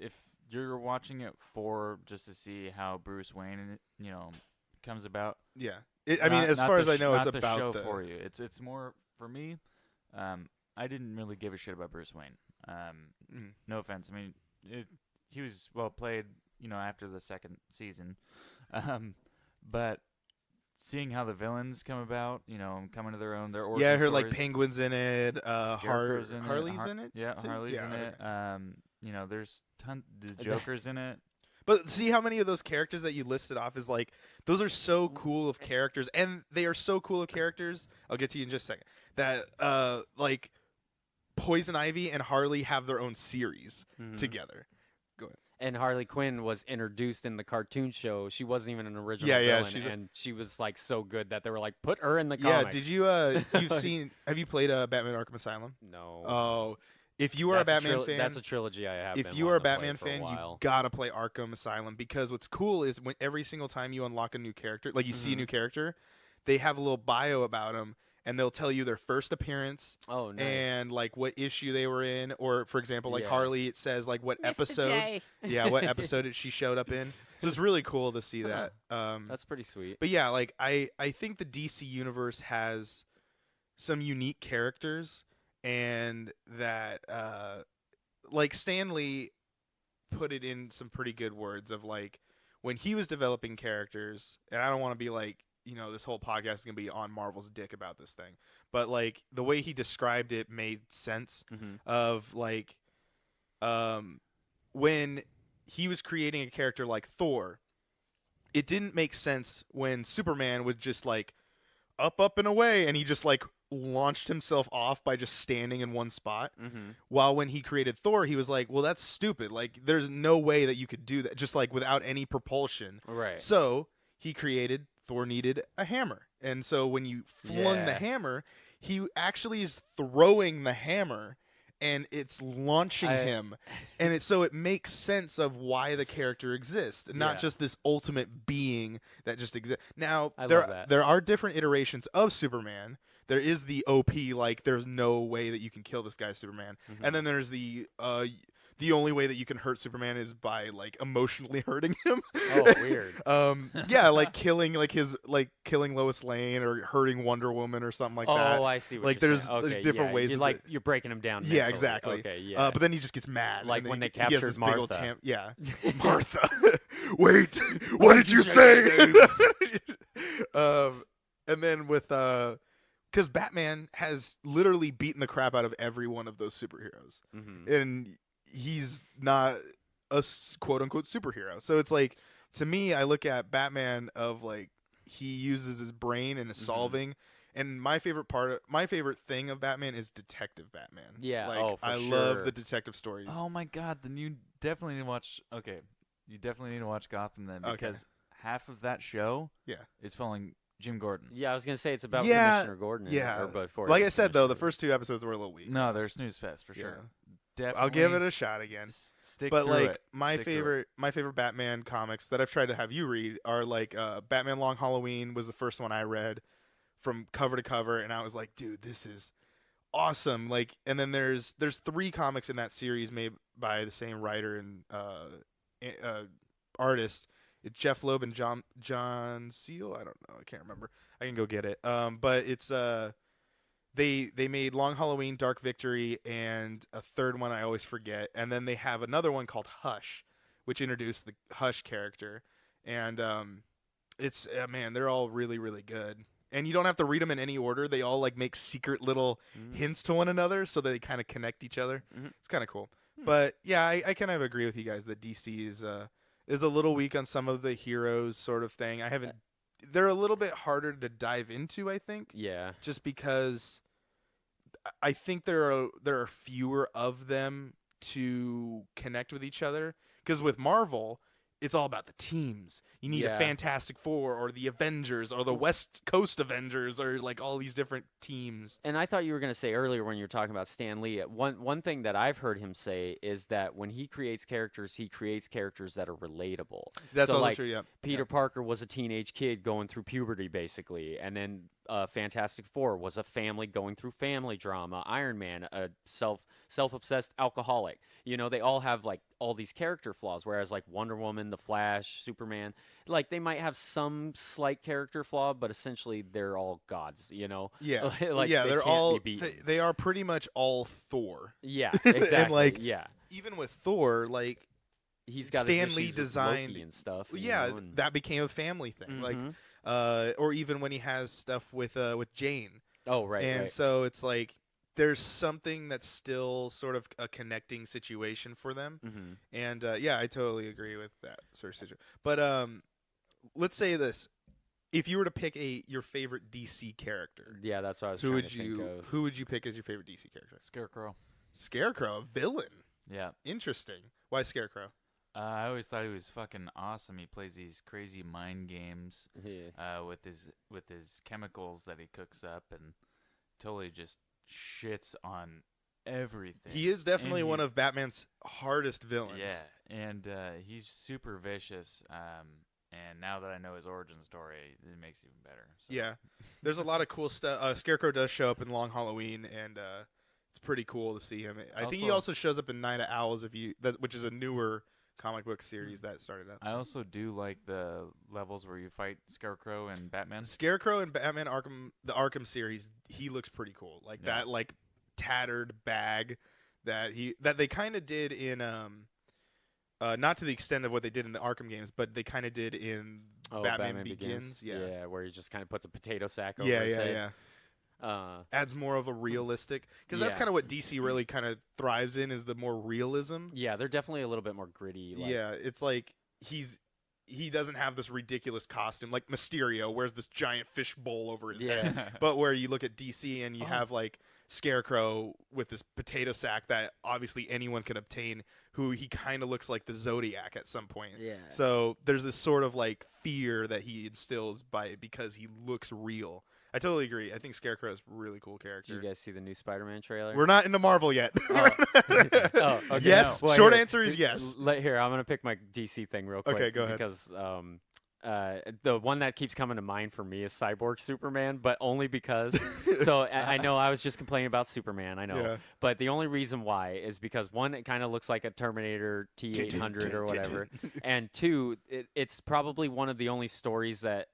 Speaker 1: you're watching it for just to see how Bruce Wayne, comes about.
Speaker 2: yeah. I mean, as far as I know, it's
Speaker 1: not
Speaker 2: about
Speaker 1: the show for you. It's more for me. I didn't really give a shit about Bruce Wayne. No offense. I mean, he was well played, after the second season. But seeing how the villains come about, coming to their own, their origin
Speaker 2: Yeah, I heard
Speaker 1: stories.
Speaker 2: like Penguin's in it.
Speaker 1: Scarecrow's in
Speaker 2: Harley's
Speaker 1: it.
Speaker 2: in it.
Speaker 1: Yeah,
Speaker 2: too?
Speaker 1: Harley's
Speaker 2: Yeah,
Speaker 1: in it. There's the Joker's in it.
Speaker 2: But see how many of those characters that you listed off is like those are so cool of characters, and they are so cool of characters. I'll get to you in just a second. That like Poison Ivy and Harley have their own series together. Go ahead.
Speaker 3: And Harley Quinn was introduced in the cartoon show. She wasn't even an original villain, and she was like so good that they were like, put her in the comics.
Speaker 2: Yeah, did you have you played Batman Arkham Asylum?
Speaker 3: No.
Speaker 2: Oh, if you are a Batman fan,
Speaker 3: that's a trilogy I have.
Speaker 2: If you are a Batman fan, you gotta play Arkham Asylum, because what's cool is when every single time you unlock a new character, like you see a new character, they have a little bio about them, and they'll tell you their first appearance.
Speaker 3: Oh, nice.
Speaker 2: And like what issue they were in, or for example, like Harley, it says like what
Speaker 3: Mr.
Speaker 2: episode.
Speaker 3: J.
Speaker 2: Yeah, what episode she showed up in. So it's really cool to see that.
Speaker 3: That's pretty sweet.
Speaker 2: But yeah, like I think the DC universe has some unique characters, and that like Stan Lee put it in some pretty good words of like when he was developing characters, and I don't want to be like, this whole podcast is going to be on Marvel's dick about this thing, but like the way he described it made sense of like when he was creating a character like Thor, it didn't make sense when Superman was just like up and away, and he just like launched himself off by just standing in one spot. While when he created Thor, he was like, well, that's stupid. Like, there's no way that you could do that just like without any propulsion.
Speaker 3: Right.
Speaker 2: So he created Thor needed a hammer. And so when you flung the hammer, he actually is throwing the hammer, and it's launching him. And so it makes sense of why the character exists, not just this ultimate being that just exists. Now, there are different iterations of Superman. There is the OP, like, there's no way that you can kill this guy, Superman. And then there's the only way that you can hurt Superman is by, like, emotionally hurting him.
Speaker 3: Oh, weird.
Speaker 2: Yeah, like killing Lois Lane or hurting Wonder Woman or something like that.
Speaker 3: Oh, I see what
Speaker 2: like
Speaker 3: you're
Speaker 2: there's
Speaker 3: saying. Okay,
Speaker 2: different ways.
Speaker 3: You're breaking him down.
Speaker 2: Yeah,
Speaker 3: mentally.
Speaker 2: exactly.
Speaker 3: Okay, yeah.
Speaker 2: But then he just gets mad.
Speaker 3: Like
Speaker 2: and
Speaker 3: when they
Speaker 2: he has
Speaker 3: captured
Speaker 2: this big old
Speaker 3: Martha.
Speaker 2: Yeah, Martha. Wait, what did you say? And then with because Batman has literally beaten the crap out of every one of those superheroes, and he's not a quote unquote superhero. So it's like, to me, I look at Batman of like he uses his brain and is solving. And my favorite thing of Batman is Detective Batman.
Speaker 3: Yeah,
Speaker 2: like I love the detective stories.
Speaker 1: Oh my God, then you definitely need to watch. Okay, you definitely need to watch Gotham then, because half of that show is following Jim Gordon.
Speaker 3: Yeah, I was gonna say it's about Commissioner Gordon.
Speaker 2: Yeah,
Speaker 3: before
Speaker 2: like I said though, the first two episodes were a little weak.
Speaker 1: No, they're snooze fest for sure. Definitely
Speaker 2: I'll give it a shot again.
Speaker 1: Stick
Speaker 2: but
Speaker 1: through
Speaker 2: like
Speaker 1: it.
Speaker 2: my favorite Batman comics that I've tried to have you read are like Batman Long Halloween was the first one I read from cover to cover, and I was like, dude, this is awesome. Like, and then there's 3 comics in that series made by the same writer and artist. It's Jeff Loeb and John Seal. I don't know. I can't remember. I can go get it. But it's they made Long Halloween, Dark Victory, and a third one I always forget. And then they have another one called Hush, which introduced the Hush character. And it's man, they're all really, really good. And you don't have to read them in any order. They all like make secret little hints to one another, so they kind of connect each other. It's kind of cool. But yeah, I kind of agree with you guys that DC is a little weak on some of the heroes sort of thing. I haven't. They're a little bit harder to dive into, I think.
Speaker 3: Yeah.
Speaker 2: Just because I think there are fewer of them to connect with each other. Because with Marvel, it's all about the teams. You need a Fantastic Four or the Avengers or the West Coast Avengers or like all these different teams.
Speaker 3: And I thought you were going to say earlier when you were talking about Stan Lee, one thing that I've heard him say is that when he creates characters that are relatable.
Speaker 2: That's
Speaker 3: so
Speaker 2: all
Speaker 3: like,
Speaker 2: true, yeah.
Speaker 3: Peter Parker was a teenage kid going through puberty, basically, and then Fantastic Four was a family going through family drama. Iron Man, a self-obsessed alcoholic. You know, they all have like all these character flaws. Whereas like Wonder Woman, The Flash, Superman, like they might have some slight character flaw, but essentially they're all gods. You know,
Speaker 2: Yeah,
Speaker 3: like
Speaker 2: yeah,
Speaker 3: they
Speaker 2: they're
Speaker 3: can't
Speaker 2: all
Speaker 3: be beaten.
Speaker 2: they are pretty much all Thor.
Speaker 3: Yeah,
Speaker 2: And,
Speaker 3: exactly.
Speaker 2: like,
Speaker 3: yeah,
Speaker 2: Even with Thor, like
Speaker 3: he's got
Speaker 2: Stan
Speaker 3: his
Speaker 2: Lee
Speaker 3: issues with
Speaker 2: designed,
Speaker 3: Loki and stuff. you
Speaker 2: yeah,
Speaker 3: know, and-
Speaker 2: that became a family thing. Like,
Speaker 3: Mhm.
Speaker 2: or even when he has stuff with Jane,
Speaker 3: Oh, right,
Speaker 2: and
Speaker 3: right.
Speaker 2: so it's like there's something that's still sort of a connecting situation for them.
Speaker 3: Mm-hmm.
Speaker 2: And yeah, I totally agree with that sort of situation. But let's say this: if you were to pick your favorite DC character,
Speaker 3: Yeah, that's what I was
Speaker 2: who
Speaker 3: trying
Speaker 2: would
Speaker 3: to think of.
Speaker 2: who would you pick as your favorite DC character?
Speaker 1: Scarecrow.
Speaker 2: Scarecrow, a villain.
Speaker 1: Yeah.
Speaker 2: Interesting. Why Scarecrow?
Speaker 1: I always thought he was fucking awesome. He plays these crazy mind games
Speaker 3: Yeah.
Speaker 1: with his chemicals that he cooks up and totally just shits on everything.
Speaker 2: He is definitely
Speaker 1: And
Speaker 2: one of Batman's hardest villains.
Speaker 1: Yeah, and he's super vicious. And now that I know his origin story, it makes it even better. So.
Speaker 2: Yeah. There's a lot of cool stuff. Scarecrow does show up in Long Halloween, and it's pretty cool to see him. I think he also shows up in Night of Owls, which is a newer comic book series that started up.
Speaker 1: I also do like the levels where you fight Scarecrow and Batman.
Speaker 2: Scarecrow and Batman the Arkham series, he looks pretty cool. Like
Speaker 1: Yeah.
Speaker 2: that like tattered bag that they kind of did in not to the extent of what they did in the Arkham games, but they kind of did in Batman Begins.
Speaker 3: Yeah, where he just kind of puts a potato sack over
Speaker 2: Yeah,
Speaker 3: his
Speaker 2: yeah,
Speaker 3: head.
Speaker 2: yeah. Adds more of a realistic, because that's
Speaker 3: Yeah.
Speaker 2: kind of what DC really kind of thrives in, is the more realism.
Speaker 3: Yeah, they're definitely a little bit more gritty. Like,
Speaker 2: Yeah, it's like he doesn't have this ridiculous costume like Mysterio wears this giant fish bowl over his head.
Speaker 3: Yeah.
Speaker 2: But where you look at DC and you have like Scarecrow with this potato sack that obviously anyone can obtain, who he kind of looks like the Zodiac at some point.
Speaker 3: Yeah.
Speaker 2: So there's this sort of like fear that he instills because he looks real. I totally agree. I think Scarecrow is a really cool character.
Speaker 3: Did you guys see the new Spider-Man trailer?
Speaker 2: We're not into Marvel yet.
Speaker 3: Oh. Oh, okay.
Speaker 2: Yes.
Speaker 3: No. Well,
Speaker 2: Short
Speaker 3: here-
Speaker 2: answer is yes.
Speaker 3: Here, I'm gonna pick my DC thing real quick.
Speaker 2: Okay, go ahead.
Speaker 3: Because the one that keeps coming to mind for me is Cyborg Superman, but only because. So I know I was just complaining about Superman. I know,
Speaker 2: Yeah.
Speaker 3: but the only reason why is because one, it kind of looks like a Terminator T800 or whatever, and two, it's probably one of the only stories that,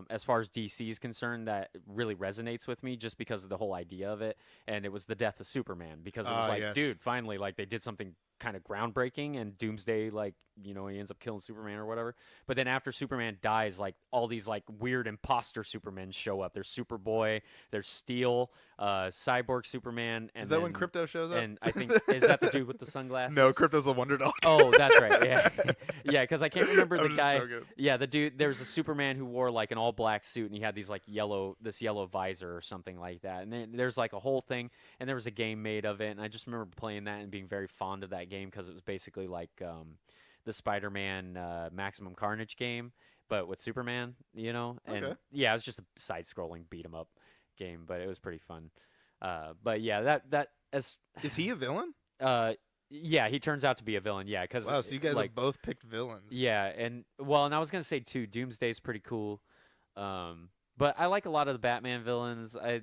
Speaker 3: as far as DC is concerned, that really resonates with me, just because of the whole idea of it, and it was the death of Superman, because it was like,
Speaker 2: yes.
Speaker 3: dude, finally, like they did something kind of groundbreaking, and Doomsday, like, you know, he ends up killing Superman or whatever. But then after Superman dies, like all these like weird imposter Supermen show up. There's Superboy, there's Steel, Cyborg Superman, and
Speaker 2: Is that
Speaker 3: then,
Speaker 2: when Crypto shows up?
Speaker 3: And I think, is that the dude with the sunglasses?
Speaker 2: No, Crypto's the Wonder Dog.
Speaker 3: Oh, that's right. Yeah, yeah. Because I can't remember
Speaker 2: I'm
Speaker 3: the
Speaker 2: just
Speaker 3: guy.
Speaker 2: joking.
Speaker 3: Yeah, the dude. There was a Superman who wore like an all black suit, and he had these like yellow visor or something like that. And then there's like a whole thing, and there was a game made of it. And I just remember playing that and being very fond of that game, because it was basically like the Spider-Man Maximum Carnage game, but with Superman, you know. And
Speaker 2: Okay.
Speaker 3: yeah, it was just a side-scrolling beat 'em up game, but it was pretty fun. But yeah, that as
Speaker 2: Is he a villain?
Speaker 3: yeah, he turns out to be a villain. Yeah, because
Speaker 2: Wow, so you guys
Speaker 3: like,
Speaker 2: have both picked villains.
Speaker 3: yeah, and I was gonna say too, Doomsday's pretty cool. But I like a lot of the Batman villains. I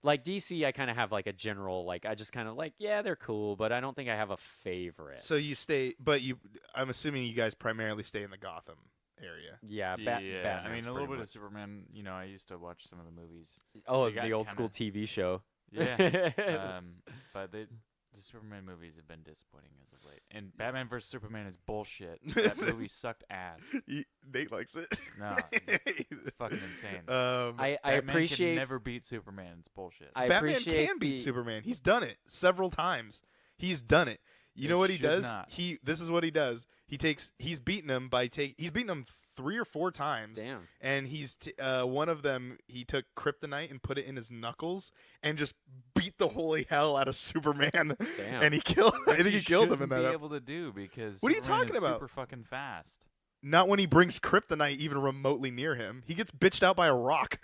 Speaker 3: like DC. I kind of have like a general, like, I just kind of like, yeah, they're cool, but I don't think I have a favorite.
Speaker 2: So you I'm assuming you guys primarily stay in the Gotham area.
Speaker 3: yeah,
Speaker 1: Yeah, I
Speaker 3: Batman's
Speaker 1: mean a little
Speaker 3: pretty
Speaker 1: bit of
Speaker 3: much-
Speaker 1: Superman. You know, I used to watch some of the movies.
Speaker 3: Oh,
Speaker 1: they got
Speaker 3: the old school
Speaker 1: kinda-
Speaker 3: TV show.
Speaker 1: Yeah, but the Superman movies have been disappointing as of late. And Batman vs Superman is bullshit. That movie sucked ass.
Speaker 2: Nate likes it.
Speaker 1: No, it's fucking insane.
Speaker 3: I
Speaker 1: Batman
Speaker 3: appreciate.
Speaker 1: can never beat Superman. It's bullshit.
Speaker 3: I
Speaker 2: Batman
Speaker 3: appreciate
Speaker 2: can beat
Speaker 3: the-
Speaker 2: Superman. He's done it several times. He's done it. You
Speaker 1: It
Speaker 2: know what he
Speaker 1: should
Speaker 2: does?
Speaker 1: not.
Speaker 2: This is what he does. He's beaten him he's beaten him 3 or 4 times.
Speaker 3: Damn.
Speaker 2: And one of them, he took kryptonite and put it in his knuckles and just beat the holy hell out of Superman.
Speaker 3: Damn.
Speaker 2: And he killed. I think he killed him in
Speaker 1: shouldn't
Speaker 2: that.
Speaker 1: Be able to do because
Speaker 2: What are you
Speaker 1: Superman
Speaker 2: talking
Speaker 1: is
Speaker 2: about?
Speaker 1: Super fucking fast.
Speaker 2: Not when he brings kryptonite even remotely near him. He gets bitched out by a rock.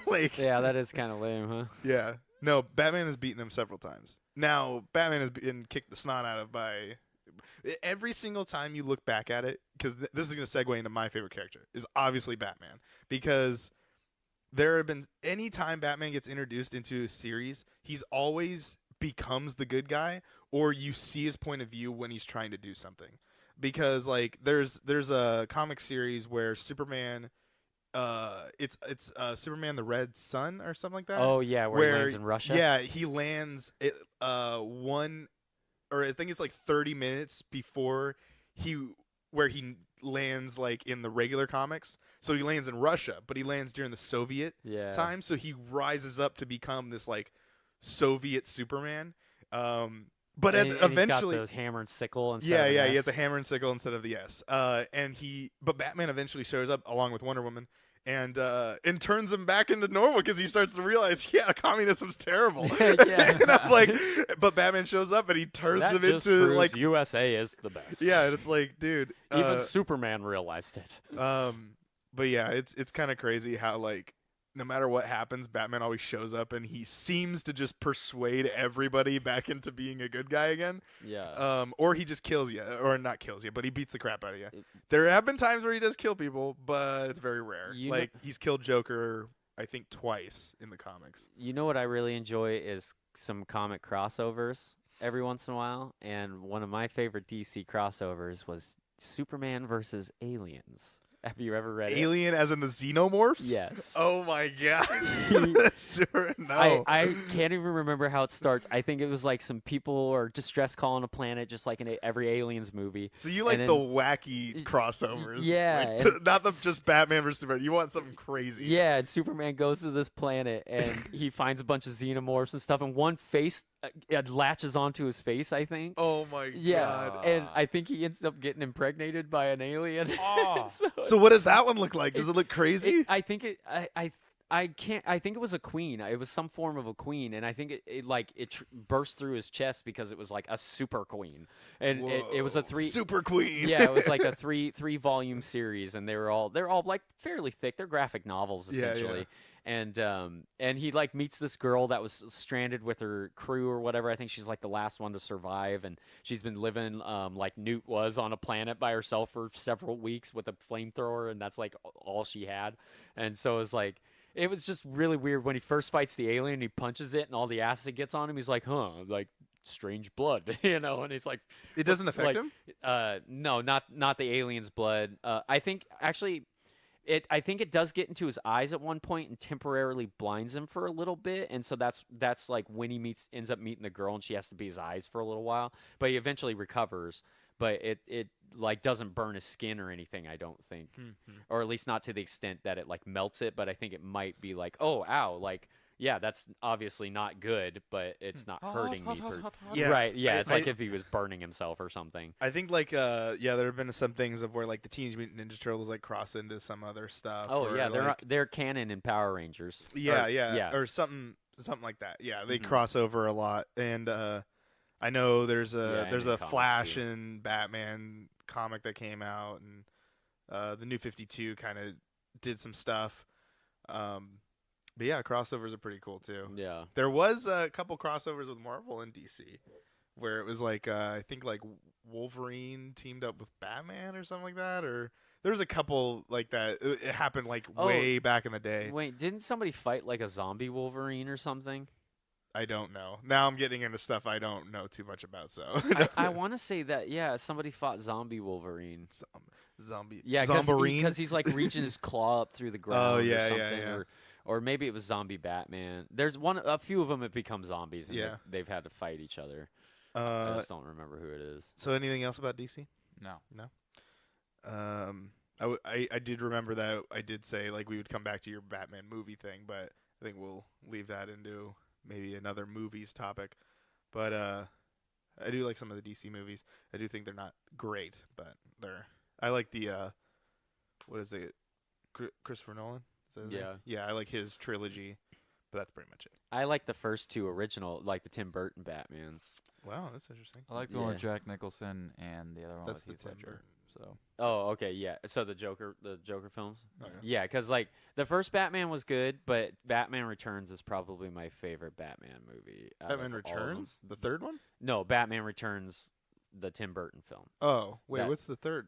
Speaker 2: Like,
Speaker 3: Yeah, that is kind of lame, huh?
Speaker 2: yeah. No, Batman has beaten him several times. Now, Batman has been kicked the snot out of by every single time you look back at it, because this is going to segue into my favorite character, is obviously Batman. Because there have been any time Batman gets introduced into a series, he's always becomes the good guy, or you see his point of view when he's trying to do something. Because like there's a comic series where Superman, it's Superman the Red Sun or something like that.
Speaker 3: Oh yeah, where he lands in Russia.
Speaker 2: Yeah, he lands I think it's like 30 minutes before where he lands like in the regular comics. So he lands in Russia, but he lands during the Soviet time. So he rises up to become this like Soviet Superman. But eventually,
Speaker 3: he's got the hammer and sickle instead.
Speaker 2: Yeah,
Speaker 3: of
Speaker 2: yeah,
Speaker 3: an
Speaker 2: he
Speaker 3: S.
Speaker 2: has a hammer and sickle instead of the S. But Batman eventually shows up along with Wonder Woman. And turns him back into normal because he starts to realize, communism's terrible.
Speaker 3: Yeah.
Speaker 2: And I'm like, but Batman shows up and he turns
Speaker 3: That
Speaker 2: him
Speaker 3: just
Speaker 2: into
Speaker 3: proves
Speaker 2: like,
Speaker 3: USA is the best.
Speaker 2: yeah, and it's like, dude,
Speaker 3: Even Superman realized it.
Speaker 2: but yeah, it's kind of crazy how like no matter what happens, Batman always shows up and he seems to just persuade everybody back into being a good guy again.
Speaker 3: Yeah.
Speaker 2: Or he just kills you, or not kills you, but he beats the crap out of you. There have been times where he does kill people, but it's very rare. He's killed Joker, I think, twice in the comics.
Speaker 3: You know what I really enjoy is some comic crossovers every once in a while, and one of my favorite DC crossovers was Superman versus Aliens. Have you ever read
Speaker 2: Alien as in the Xenomorphs?
Speaker 3: Yes.
Speaker 2: Oh my god. No.
Speaker 3: I can't even remember how it starts. I think it was like some people are distress calling a planet, just like in every Aliens movie.
Speaker 2: So you like the wacky crossovers.
Speaker 3: Yeah.
Speaker 2: Like not just Batman versus Superman. You want something crazy.
Speaker 3: Yeah, and Superman goes to this planet, and he finds a bunch of xenomorphs and stuff, and one face latches onto his face, I think.
Speaker 2: Oh my
Speaker 3: Yeah,
Speaker 2: god.
Speaker 3: and I think he ends up getting impregnated by an alien.
Speaker 1: Oh.
Speaker 2: So what does that one look like? Does it look crazy?
Speaker 3: I think I can't. I think it was a queen. It was some form of a queen, and I think it burst through his chest because it was like a super queen, and it was a
Speaker 2: super queen.
Speaker 3: Yeah, it was like a three volume series, and they're all like fairly thick. They're graphic novels essentially.
Speaker 2: Yeah.
Speaker 3: And he like meets this girl that was stranded with her crew or whatever. I think she's like the last one to survive, and she's been living like Newt was on a planet by herself for several weeks with a flamethrower, and that's like all she had. And so it's like. It was just really weird when he first fights the alien. He punches it, and all the acid gets on him. He's like, "Huh, like strange blood," and he's like,
Speaker 2: "It doesn't affect him."
Speaker 3: No, not the alien's blood. I think actually, I think it does get into his eyes at one point and temporarily blinds him for a little bit, and so that's like when he ends up meeting the girl, and she has to be his eyes for a little while, but he eventually recovers. But it like doesn't burn his skin or anything, I don't think, or at least not to the extent that it like melts it. But I think it might be like, oh, ow, like yeah, that's obviously not good, but it's not hurting me.
Speaker 2: Yeah,
Speaker 3: right. Yeah, it's like if he was burning himself or something.
Speaker 2: I think like there have been some things of where like the Teenage Mutant Ninja Turtles like cross into some other stuff.
Speaker 3: Oh yeah, they're canon in Power Rangers.
Speaker 2: Yeah, or something like that. Yeah, they cross over a lot, and I know there's a Flash and Batman comic that came out, and the New 52 kind of did some stuff. But yeah, crossovers are pretty cool too.
Speaker 3: Yeah,
Speaker 2: there was a couple crossovers with Marvel and DC, where it was like I think like Wolverine teamed up with Batman or something like that, or there was a couple like that. It happened like way back in the day.
Speaker 3: Wait, didn't somebody fight like a zombie Wolverine or something?
Speaker 2: I don't know. Now I'm getting into stuff I don't know too much about. So
Speaker 3: I want to say that somebody fought zombie Wolverine.
Speaker 2: Zombie.
Speaker 3: Yeah, because he's like reaching his claw up through the ground.
Speaker 2: Oh,
Speaker 3: or something, or maybe it was zombie Batman. There's a few of them that become zombies, and they've had to fight each other. I just don't remember who it is.
Speaker 2: So anything else about DC?
Speaker 1: No.
Speaker 2: I did remember that I did say like we would come back to your Batman movie thing, but I think we'll leave that into maybe another movies topic. But I do like some of the DC movies. I do think they're not great, but I like the what is it? Christopher Nolan? Yeah, I like his trilogy, but that's pretty much it.
Speaker 3: I like the first two original, like the Tim Burton Batmans.
Speaker 2: Wow, that's interesting.
Speaker 1: I like the one with Jack Nicholson and the other one with Heath Ledger. So.
Speaker 3: Oh, okay, yeah. So the Joker films.
Speaker 2: Okay.
Speaker 3: Yeah, because like the first Batman was good, but Batman Returns is probably my favorite Batman movie.
Speaker 2: Batman Returns, the third one?
Speaker 3: No, Batman Returns, the Tim Burton film.
Speaker 2: Oh, wait, what's the third?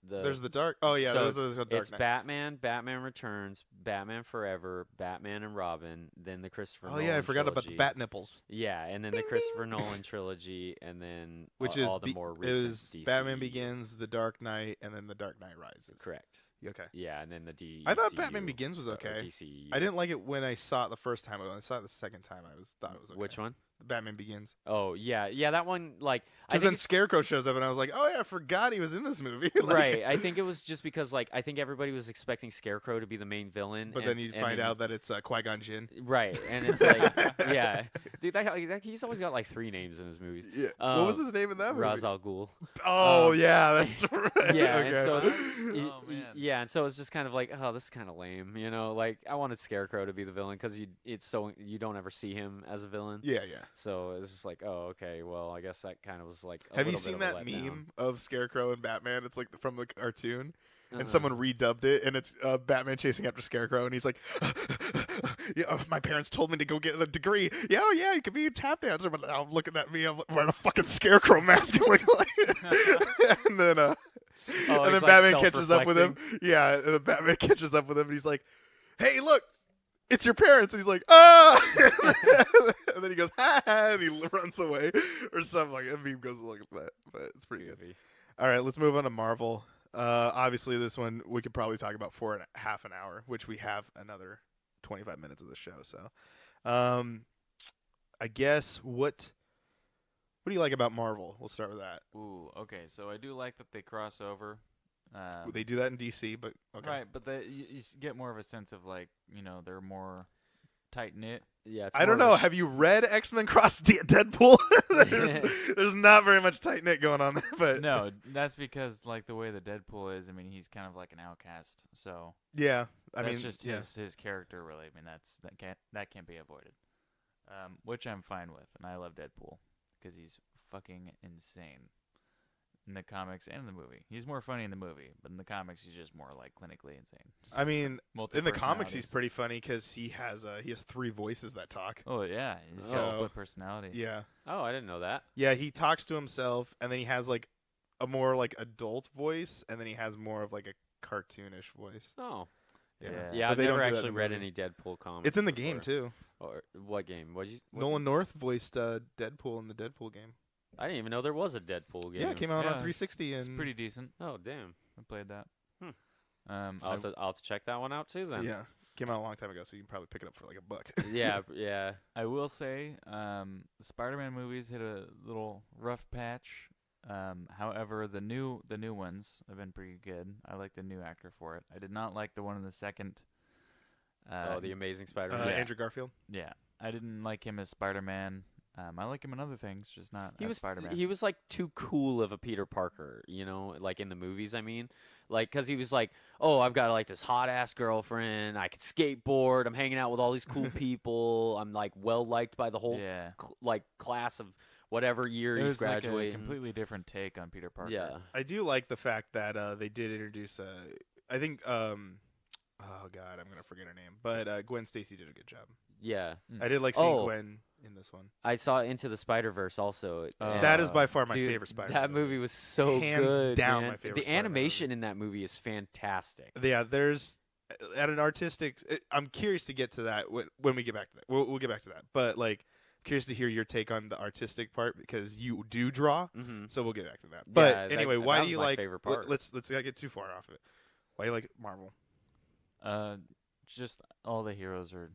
Speaker 2: There's the Dark. Oh yeah,
Speaker 3: So
Speaker 2: there's a Dark
Speaker 3: it's
Speaker 2: Knight.
Speaker 3: Batman, Batman Returns, Batman Forever, Batman and Robin, then the Christopher
Speaker 2: Oh
Speaker 3: Nolan
Speaker 2: yeah, I forgot about the
Speaker 3: trilogy.
Speaker 2: bat nipples.
Speaker 3: Yeah, and then the Christopher Nolan trilogy, and then
Speaker 2: Which
Speaker 3: all the more recent
Speaker 2: is
Speaker 3: DC.
Speaker 2: Batman Begins, The Dark Knight, and then The Dark Knight Rises.
Speaker 3: Correct.
Speaker 2: Okay.
Speaker 3: Yeah, and then the DC.
Speaker 2: I thought Batman Begins was okay.
Speaker 3: DC.
Speaker 2: I didn't like it when I saw it the first time. When I saw it the second time, thought it was okay.
Speaker 3: Which one?
Speaker 2: Batman Begins.
Speaker 3: Oh yeah, that one. Like I
Speaker 2: Because
Speaker 3: think
Speaker 2: then Scarecrow shows up, and I was like, "Oh yeah, I forgot he was in this movie." Like,
Speaker 3: right. I think it was just because like I think everybody was expecting Scarecrow to be the main villain,
Speaker 2: But then you find out that it's Qui-Gon Jinn.
Speaker 3: right, and it's like yeah, dude, he's always got like 3 names in his movies.
Speaker 2: Yeah. What was his name in that movie?
Speaker 3: Ra's al Ghul.
Speaker 2: Oh yeah, that's right.
Speaker 3: Yeah,
Speaker 2: okay.
Speaker 3: and so it's,
Speaker 1: Oh, man.
Speaker 3: yeah, and so it's just kind of like, oh, this is kind of lame, you know. Like I wanted Scarecrow to be the villain because you don't ever see him as a villain.
Speaker 2: yeah.
Speaker 3: So it's just like, oh, okay, well, I guess that kind of was like.
Speaker 2: Have you
Speaker 3: little
Speaker 2: seen
Speaker 3: bit of
Speaker 2: that
Speaker 3: a letdown.
Speaker 2: meme of Scarecrow and Batman? It's like from the cartoon, and
Speaker 3: Uh-uh.
Speaker 2: someone redubbed it, and it's Batman chasing after Scarecrow, and he's like, "Yeah, my parents told me to go get a degree. Yeah, oh yeah, you could be a tap dancer, but now looking at me, I'm wearing a fucking Scarecrow mask." And then,
Speaker 3: Oh,
Speaker 2: and then
Speaker 3: he's, like,
Speaker 2: Batman catches up with him.
Speaker 3: self-reflecting.
Speaker 2: Yeah, and then Batman catches up with him, and he's like, "Hey, look, it's your parents." And he's like, "Ah!" And then he goes, "Ha!" And he runs away, or something like that. Meme goes like that, but it's pretty good.
Speaker 3: Goofy.
Speaker 2: All right, let's move on to Marvel. Obviously, this one we could probably talk about for half an hour, which we have another 25 minutes of the show. So, I guess what do you like about Marvel? We'll start with that.
Speaker 1: Ooh, okay. So I do like that they cross over.
Speaker 2: They do that in DC, but okay.
Speaker 1: Right, but you get more of a sense of like, they're more tight knit.
Speaker 3: Yeah, it's
Speaker 2: I don't
Speaker 3: more
Speaker 2: know.
Speaker 3: of a
Speaker 2: Have you read X-Men Cross Deadpool? there's not very much tight knit going on there, but
Speaker 1: No, that's because like the way the Deadpool is. I mean, he's kind of like an outcast. So
Speaker 2: yeah, I
Speaker 1: that's
Speaker 2: mean,
Speaker 1: just
Speaker 2: yeah.
Speaker 1: his character. Really, I mean, that can't be avoided. Which I'm fine with, and I love Deadpool because he's fucking insane in the comics and in the movie. He's more funny in the movie, but in the comics, he's just more like clinically insane.
Speaker 2: I mean, in the comics, he's
Speaker 1: Multi-personalities.
Speaker 2: pretty funny because he has 3 voices that talk.
Speaker 1: Oh yeah, he's got
Speaker 2: So-
Speaker 1: split personality.
Speaker 2: Yeah,
Speaker 3: Oh, I didn't know that.
Speaker 2: yeah. He talks to himself, and then he has like a more like adult voice, and then he has more of like a cartoonish voice.
Speaker 3: Oh,
Speaker 1: Yeah.
Speaker 3: yeah.
Speaker 2: But
Speaker 3: I've
Speaker 2: they don't
Speaker 3: never
Speaker 2: do that
Speaker 3: actually
Speaker 2: in the
Speaker 3: read
Speaker 2: movie.
Speaker 3: any Deadpool comics.
Speaker 2: It's in the game
Speaker 3: before.
Speaker 2: too.
Speaker 3: Or what game? What
Speaker 2: Nolan North voiced Deadpool in the Deadpool game.
Speaker 3: I didn't even know there was a Deadpool game.
Speaker 2: Yeah, it came out
Speaker 1: Yeah,
Speaker 2: on 360
Speaker 1: It's
Speaker 2: and
Speaker 1: pretty decent.
Speaker 3: Oh, damn.
Speaker 1: I played that.
Speaker 3: Hmm.
Speaker 1: I-
Speaker 3: I'll have to check that one out too then.
Speaker 2: yeah, came out a long time ago, so you can probably pick it up for like $1.
Speaker 3: Yeah.
Speaker 1: I will say, the Spider-Man movies hit a little rough patch. However, the new ones have been pretty good. I like the new actor for it. I did not like the one in the second.
Speaker 3: The Amazing Spider-Man.
Speaker 1: Yeah.
Speaker 2: Andrew Garfield.
Speaker 1: Yeah, I didn't like him as Spider-Man. I like him in other things, just not
Speaker 3: He
Speaker 1: as
Speaker 3: was
Speaker 1: Spider-Man.
Speaker 3: he was like too cool of a Peter Parker, you know, like in the movies. I mean, like because he was like, oh, I've got like this hot ass girlfriend. I could skateboard. I'm hanging out with all these cool people. I'm like well liked by the whole
Speaker 1: yeah,
Speaker 3: like class of whatever year
Speaker 1: it
Speaker 3: he's
Speaker 1: was like a
Speaker 3: graduating.
Speaker 1: completely different take on Peter Parker.
Speaker 3: Yeah.
Speaker 2: I do like the fact that they did introduce. I think. Oh God, I'm gonna forget her name, but Gwen Stacy did a good job.
Speaker 3: Yeah.
Speaker 2: I did like seeing
Speaker 3: Oh.
Speaker 2: Gwen in this one.
Speaker 3: I saw Into the Spider-Verse also. and,
Speaker 2: That is by far my
Speaker 3: dude,
Speaker 2: favorite Spider-Man.
Speaker 3: That movie was so
Speaker 2: Hands
Speaker 3: good.
Speaker 2: down
Speaker 3: man.
Speaker 2: my favorite
Speaker 3: The
Speaker 2: Spider-Man
Speaker 3: animation
Speaker 2: movie.
Speaker 3: in that movie is fantastic.
Speaker 2: Yeah, there's at an artistic. I'm curious to get to that when we get back to that. We'll get back to that, but like curious to hear your take on the artistic part because you do draw.
Speaker 3: Mm-hmm.
Speaker 2: So we'll get back to that. But
Speaker 3: Yeah,
Speaker 2: anyway,
Speaker 3: that
Speaker 2: why
Speaker 3: was
Speaker 2: do you
Speaker 3: my
Speaker 2: like?
Speaker 3: favorite part.
Speaker 2: Let's not get too far off of it. Why do you like Marvel?
Speaker 1: Just all the heroes are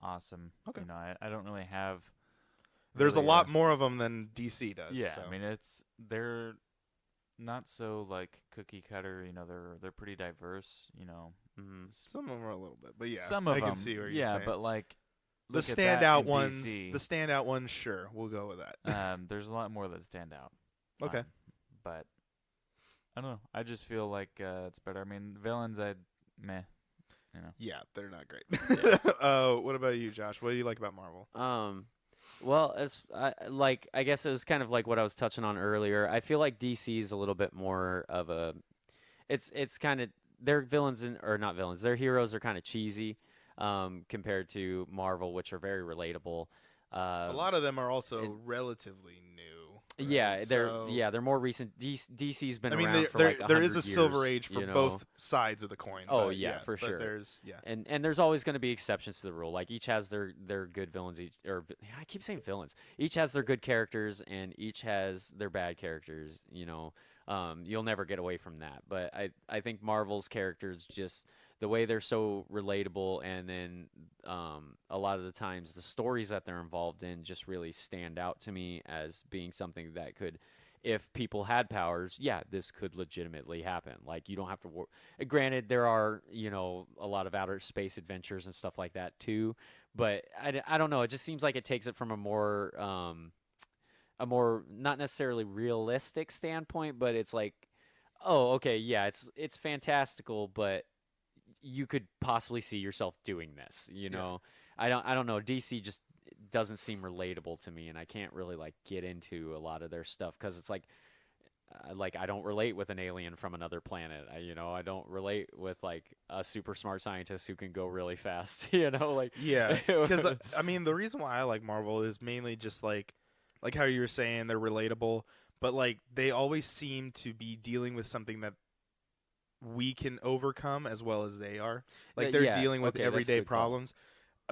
Speaker 1: awesome.
Speaker 2: Okay.
Speaker 1: I don't really have.
Speaker 2: There's
Speaker 1: really
Speaker 2: a lot more of them than DC does.
Speaker 1: Yeah,
Speaker 2: so.
Speaker 1: I mean they're not so like cookie cutter. They're pretty diverse.
Speaker 3: Mm-hmm.
Speaker 2: Some of them are a little bit, but yeah,
Speaker 1: Some of
Speaker 2: I
Speaker 1: them.
Speaker 2: can see where you're
Speaker 1: yeah,
Speaker 2: saying.
Speaker 1: but like
Speaker 2: the
Speaker 1: look at that
Speaker 2: standout
Speaker 1: in
Speaker 2: ones,
Speaker 1: DC.
Speaker 2: the standout ones, sure, we'll go with that.
Speaker 1: There's a lot more that stand out.
Speaker 2: Okay.
Speaker 1: But I don't know. I just feel like it's better. I mean, villains, meh.
Speaker 2: Yeah, they're not great.
Speaker 1: Yeah.
Speaker 2: What about you, Josh? What do you like about Marvel?
Speaker 3: Well, I guess it was kind of like what I was touching on earlier. I feel like DC is a little bit more of a, it's kind of their villains or not villains. Their heroes are kind of cheesy, compared to Marvel, which are very relatable.
Speaker 2: A lot of them are also relatively new.
Speaker 3: Yeah,
Speaker 2: right?
Speaker 3: they're more recent. DC's been
Speaker 2: I mean,
Speaker 3: around for like 100
Speaker 2: there is a silver
Speaker 3: years,
Speaker 2: age for
Speaker 3: you know?
Speaker 2: both sides of the coin.
Speaker 3: Oh
Speaker 2: but
Speaker 3: yeah, for
Speaker 2: but
Speaker 3: sure.
Speaker 2: there's
Speaker 3: And there's always going to be exceptions to the rule. Like each has their good villains. I keep saying villains. Each has their good characters, and each has their bad characters. You'll never get away from that. But I think Marvel's characters, just the way they're so relatable, and then a lot of the times the stories that they're involved in just really stand out to me as being something that could, if people had powers, yeah, this could legitimately happen. Like you don't have to granted, there are, a lot of outer space adventures and stuff like that too, but I don't know. It just seems like it takes it from a more not necessarily realistic standpoint, but it's like, oh, okay, yeah, it's fantastical, but you could possibly see yourself doing this. I don't know. DC just doesn't seem relatable to me, and I can't really like get into a lot of their stuff because it's like I don't relate with an alien from another planet. I don't relate with like a super smart scientist who can go really fast. Like
Speaker 2: yeah. Because I mean, the reason why I like Marvel is mainly just like how you were saying they're relatable, but like they always seem to be dealing with something that we can overcome as well as they are. Like they're dealing with everyday problems.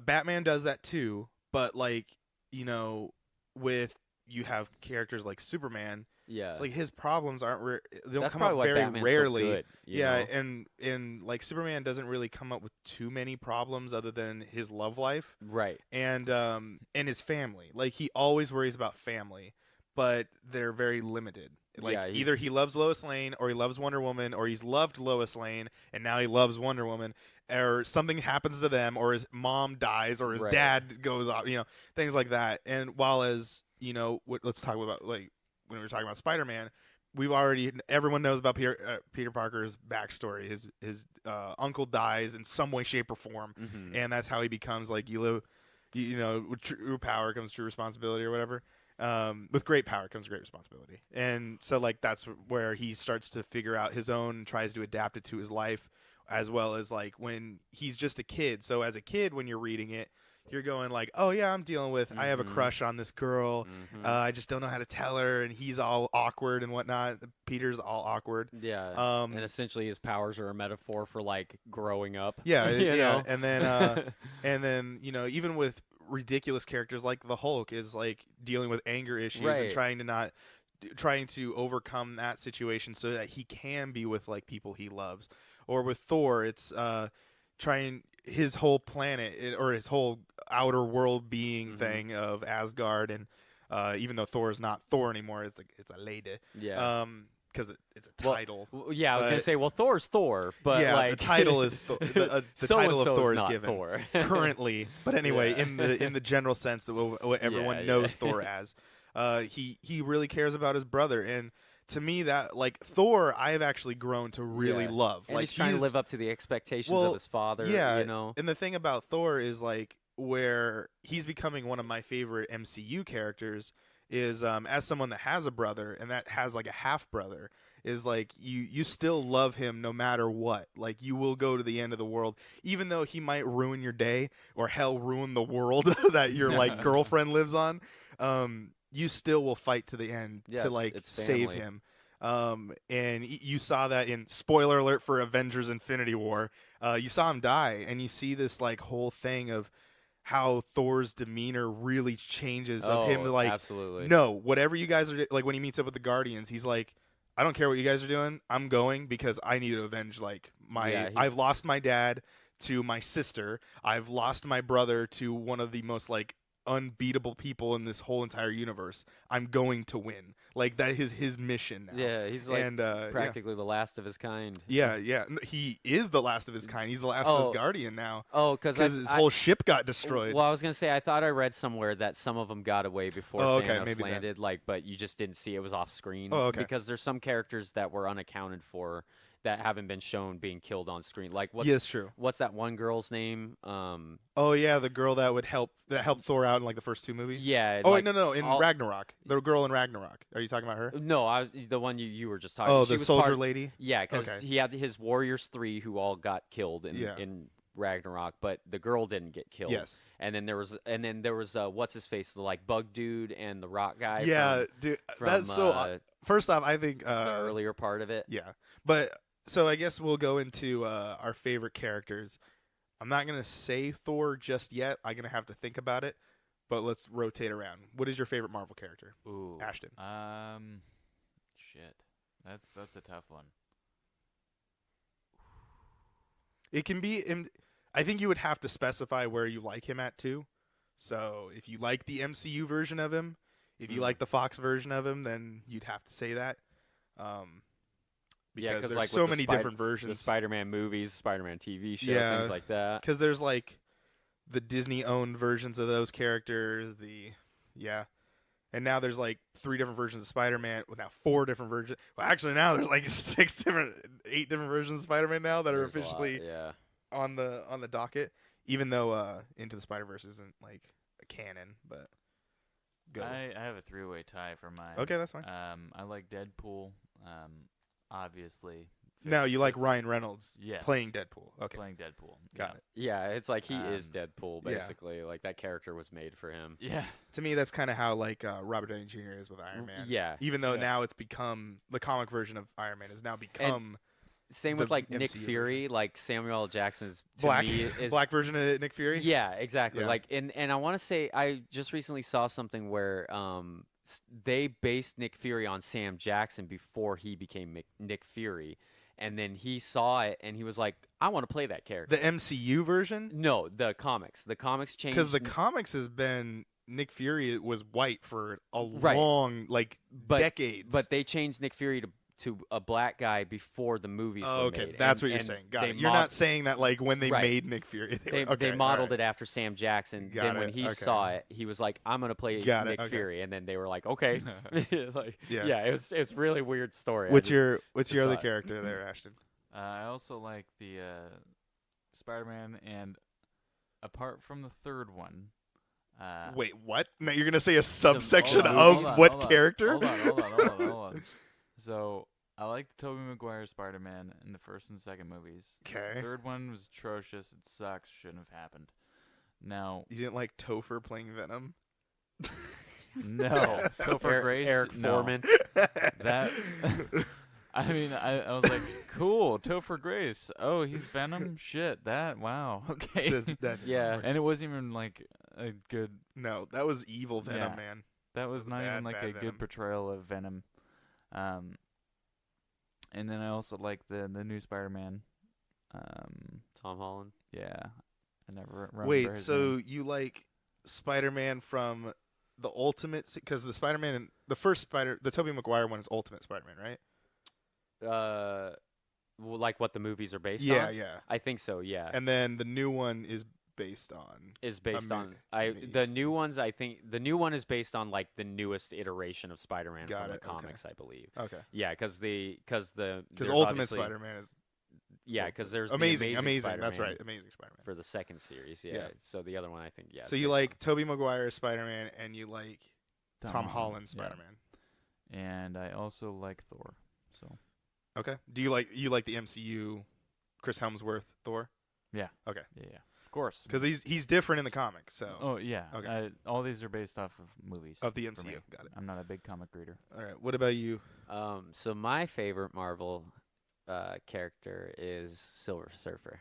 Speaker 2: Batman does that too, but like, with you have characters like Superman, like his problems aren't they don't
Speaker 3: That's
Speaker 2: come up
Speaker 3: probably why
Speaker 2: very
Speaker 3: Batman's
Speaker 2: rarely.
Speaker 3: so good,
Speaker 2: and like Superman doesn't really come up with too many problems other than his love life.
Speaker 3: Right.
Speaker 2: And his family. Like he always worries about family, but they're very limited. Like either he loves Lois Lane or he loves Wonder Woman, or he's loved Lois Lane and now he loves Wonder Woman, or something happens to them, or his mom dies, or his dad goes off, things like that. And while as let's talk about like when we were talking about Spider-Man, everyone knows about Peter Parker's backstory. His uncle dies in some way, shape, or form, and that's how he becomes like with true power comes true responsibility or whatever. With great power comes great responsibility. And so like that's where he starts to figure out his own and tries to adapt it to his life, as well as like when he's just a kid. So as a kid, when you're reading it, you're going like, oh yeah, I'm dealing with, I have a crush on this girl. I just don't know how to tell her, and he's all awkward and whatnot. Peter's all awkward.
Speaker 3: Yeah. And essentially his powers are a metaphor for like growing up.
Speaker 2: Yeah.
Speaker 3: know?
Speaker 2: And then, even with ridiculous characters like the Hulk is like dealing with anger issues and trying to overcome that situation so that he can be with like people he loves. Or with Thor, it's trying his whole planet or his whole outer world being thing of Asgard, and even though Thor is not Thor anymore, it's a lady.
Speaker 3: Yeah.
Speaker 2: Because it's a title.
Speaker 3: I was gonna say, Thor's Thor, but
Speaker 2: yeah,
Speaker 3: like
Speaker 2: the title is the title of Thor is given
Speaker 3: Thor.
Speaker 2: currently. But anyway, in the general sense of what everyone knows Thor as, he really cares about his brother, and to me that like Thor, I have actually grown to really love.
Speaker 3: And
Speaker 2: like
Speaker 3: he's trying to live up to the expectations of his father.
Speaker 2: Yeah, and the thing about Thor is like where he's becoming one of my favorite MCU characters is as someone that has a brother and that has like a half brother, is like you still love him no matter what. Like you will go to the end of the world, even though he might ruin your day or hell ruin the world that your like girlfriend lives on. You still will fight to the end to like save him. And you saw that in, spoiler alert for Avengers Infinity War, you saw him die, and you see this like whole thing of how Thor's demeanor really changes of him like,
Speaker 3: absolutely.
Speaker 2: No, whatever you guys are, like when he meets up with the Guardians, he's like, I don't care what you guys are doing, I'm going because I need to avenge like I've lost my dad to my sister, I've lost my brother to one of the most like unbeatable people in this whole entire universe. I'm going to win. Like that is his mission now.
Speaker 3: Yeah, he's like practically the last of his kind.
Speaker 2: Yeah. He is the last of his kind. He's the last of his Guardian now.
Speaker 3: Oh, because
Speaker 2: his whole ship got destroyed.
Speaker 3: Well, I was gonna say I thought I read somewhere that some of them got away before Thanos landed. Like, but you just didn't see it was off screen.
Speaker 2: Oh, okay.
Speaker 3: Because there's some characters that were unaccounted for that haven't been shown being killed on screen. Like,
Speaker 2: true.
Speaker 3: What's that one girl's name?
Speaker 2: Oh yeah, the girl that helped Thor out in like the first two movies.
Speaker 3: Yeah.
Speaker 2: Oh wait, no, in Ragnarok, the girl in Ragnarok. Are you talking about her?
Speaker 3: No, the one you were just talking.
Speaker 2: Oh,
Speaker 3: she
Speaker 2: the
Speaker 3: was
Speaker 2: soldier lady.
Speaker 3: Yeah, because he had his Warriors 3 who all got killed in Ragnarok, but the girl didn't get killed.
Speaker 2: Yes.
Speaker 3: And then there was what's his face, the like bug dude and the rock guy.
Speaker 2: Yeah, dude.
Speaker 3: from,
Speaker 2: That's so. First off, I think
Speaker 3: the earlier part of it.
Speaker 2: Yeah, but so I guess we'll go into our favorite characters. I'm not gonna say Thor just yet. I'm gonna have to think about it. But let's rotate around. What is your favorite Marvel character?
Speaker 1: Ooh.
Speaker 2: Ashton.
Speaker 1: Shit. That's a tough one.
Speaker 2: It can be. I think you would have to specify where you like him at too. So if you like the MCU version of him, if you like the Fox version of him, then you'd have to say that. Because there's
Speaker 3: like
Speaker 2: so many different
Speaker 3: the
Speaker 2: versions.
Speaker 3: Spider-Man movies, Spider-Man TV show,
Speaker 2: Yeah.
Speaker 3: things like that.
Speaker 2: Because there's like the Disney-owned versions of those characters. And now there's like 3 different versions of Spider-Man. Well, now 4 different versions. Well, actually now there's like 8 different versions of Spider-Man now that are
Speaker 3: There's a lot,
Speaker 2: officially
Speaker 3: yeah.
Speaker 2: on the docket. Even though Into the Spider-Verse isn't like a canon, but go.
Speaker 1: I have a 3-way tie for mine.
Speaker 2: Okay, that's fine.
Speaker 1: I like Deadpool. Obviously.
Speaker 2: Now you like
Speaker 1: fits-
Speaker 2: Ryan Reynolds
Speaker 1: Yes.
Speaker 2: playing Deadpool. Okay,
Speaker 1: Playing Deadpool.
Speaker 2: got it.
Speaker 3: Yeah, it's like he is
Speaker 1: Um,
Speaker 3: Deadpool,
Speaker 2: yeah.
Speaker 3: basically. Like, that character was made for him.
Speaker 1: Yeah.
Speaker 2: To me, that's kind of how like Robert Downey Jr. is with Iron Man.
Speaker 3: Yeah.
Speaker 2: Even though
Speaker 1: Yeah.
Speaker 2: now it's become the comic version of Iron Man has now become
Speaker 3: Same
Speaker 2: the
Speaker 3: with, like, Nick
Speaker 2: MCU
Speaker 3: Fury. Like, Samuel L. Jackson's, to
Speaker 2: black
Speaker 3: me, is...
Speaker 2: black version of Nick Fury.
Speaker 3: Yeah, exactly.
Speaker 2: Yeah.
Speaker 3: Like, and I want to say, I just recently saw something where they based Nick Fury on Sam Jackson before he became Nick Fury. And then he saw it, and he was like, I want to play that character.
Speaker 2: The MCU version,
Speaker 3: No, the comics. The comics changed.
Speaker 2: because the comics has been Nick Fury was white for a
Speaker 3: Right.
Speaker 2: long decades.
Speaker 3: But they changed Nick Fury to a black guy before the movies
Speaker 2: oh,
Speaker 3: were
Speaker 2: okay,
Speaker 3: made.
Speaker 2: that's
Speaker 3: And-
Speaker 2: what you're
Speaker 3: and
Speaker 2: saying. Got
Speaker 3: they
Speaker 2: it. You're not saying that like when they
Speaker 3: Right.
Speaker 2: made Nick Fury,
Speaker 3: They
Speaker 2: okay,
Speaker 3: modeled
Speaker 2: all
Speaker 3: it after Sam Jackson.
Speaker 2: Got
Speaker 3: Then when
Speaker 2: it,
Speaker 3: he
Speaker 2: okay.
Speaker 3: saw it, he was like, "I'm gonna play
Speaker 2: Got it,
Speaker 3: Nick
Speaker 2: okay.
Speaker 3: Fury," and then they were like, "Okay." Like,
Speaker 2: Yeah.
Speaker 3: yeah, it's really weird story.
Speaker 2: What's
Speaker 3: I
Speaker 2: your
Speaker 3: just
Speaker 2: other
Speaker 3: saw it.
Speaker 2: character there, Ashton?
Speaker 1: I also like the Spider-Man, and apart from the third one.
Speaker 2: Wait, what? Now you're gonna say a subsection
Speaker 1: hold on,
Speaker 2: of
Speaker 1: hold on,
Speaker 2: what
Speaker 1: hold on,
Speaker 2: character?
Speaker 1: Hold on. So I like the Tobey Maguire Spider-Man in the first and second movies.
Speaker 2: Okay.
Speaker 1: The third one was atrocious. It sucks. Shouldn't have happened. Now,
Speaker 2: You didn't like Topher playing Venom?
Speaker 1: no. Topher Grace.
Speaker 3: Eric
Speaker 1: no.
Speaker 3: Foreman.
Speaker 1: That. I mean, I was like, cool, Topher Grace. Oh, he's Venom. Shit, that. Wow. Okay.
Speaker 2: That's
Speaker 3: Yeah.
Speaker 1: And it wasn't even like a good.
Speaker 2: No, that was evil Venom,
Speaker 1: Yeah.
Speaker 2: man.
Speaker 1: That was
Speaker 2: was
Speaker 1: not even
Speaker 2: bad,
Speaker 1: like
Speaker 2: bad
Speaker 1: a
Speaker 2: Venom.
Speaker 1: good portrayal of Venom. And then I also like the new Spider-Man.
Speaker 3: Tom Holland.
Speaker 1: Yeah, I never remember
Speaker 2: Wait,
Speaker 1: his
Speaker 2: so
Speaker 1: name.
Speaker 2: you like Spider-Man from the Ultimate? Because the Spider-Man, the Tobey Maguire one is Ultimate Spider-Man, right?
Speaker 3: Well, like what the movies are based
Speaker 2: Yeah,
Speaker 3: on.
Speaker 2: yeah.
Speaker 3: I think so. Yeah.
Speaker 2: And then the new one is based on.
Speaker 3: Is based on
Speaker 2: Amazing.
Speaker 3: the new ones. I think the new one is based on like the newest iteration of Spider-Man
Speaker 2: Got
Speaker 3: from the
Speaker 2: it, okay.
Speaker 3: comics, I believe.
Speaker 2: Okay.
Speaker 3: Yeah, because there's
Speaker 2: Because Ultimate
Speaker 3: obviously-
Speaker 2: Spider-Man is
Speaker 3: Yeah, because there's
Speaker 2: amazing.
Speaker 3: the
Speaker 2: Amazing. That's
Speaker 3: Spider-Man
Speaker 2: right. Amazing Spider-Man.
Speaker 3: for the second series. Yeah.
Speaker 2: Yeah.
Speaker 3: So the other one, I think, yeah.
Speaker 2: So
Speaker 3: it's
Speaker 2: you
Speaker 3: based
Speaker 2: like Tobey Maguire Spider-Man, and you like Tom
Speaker 1: yeah.
Speaker 2: Holland Spider-Man.
Speaker 1: And I also like Thor. So
Speaker 2: Okay. Do you like the MCU, Chris Hemsworth Thor?
Speaker 1: yeah,
Speaker 2: Okay.
Speaker 1: yeah, of course.
Speaker 2: Because he's different in the comics. So
Speaker 1: Oh yeah.
Speaker 2: Okay.
Speaker 1: All these are based off of movies.
Speaker 2: of the
Speaker 1: for
Speaker 2: MCU.
Speaker 1: me.
Speaker 2: Got it.
Speaker 1: I'm not a big comic reader.
Speaker 2: All right. What about you?
Speaker 3: So my favorite Marvel character is Silver Surfer.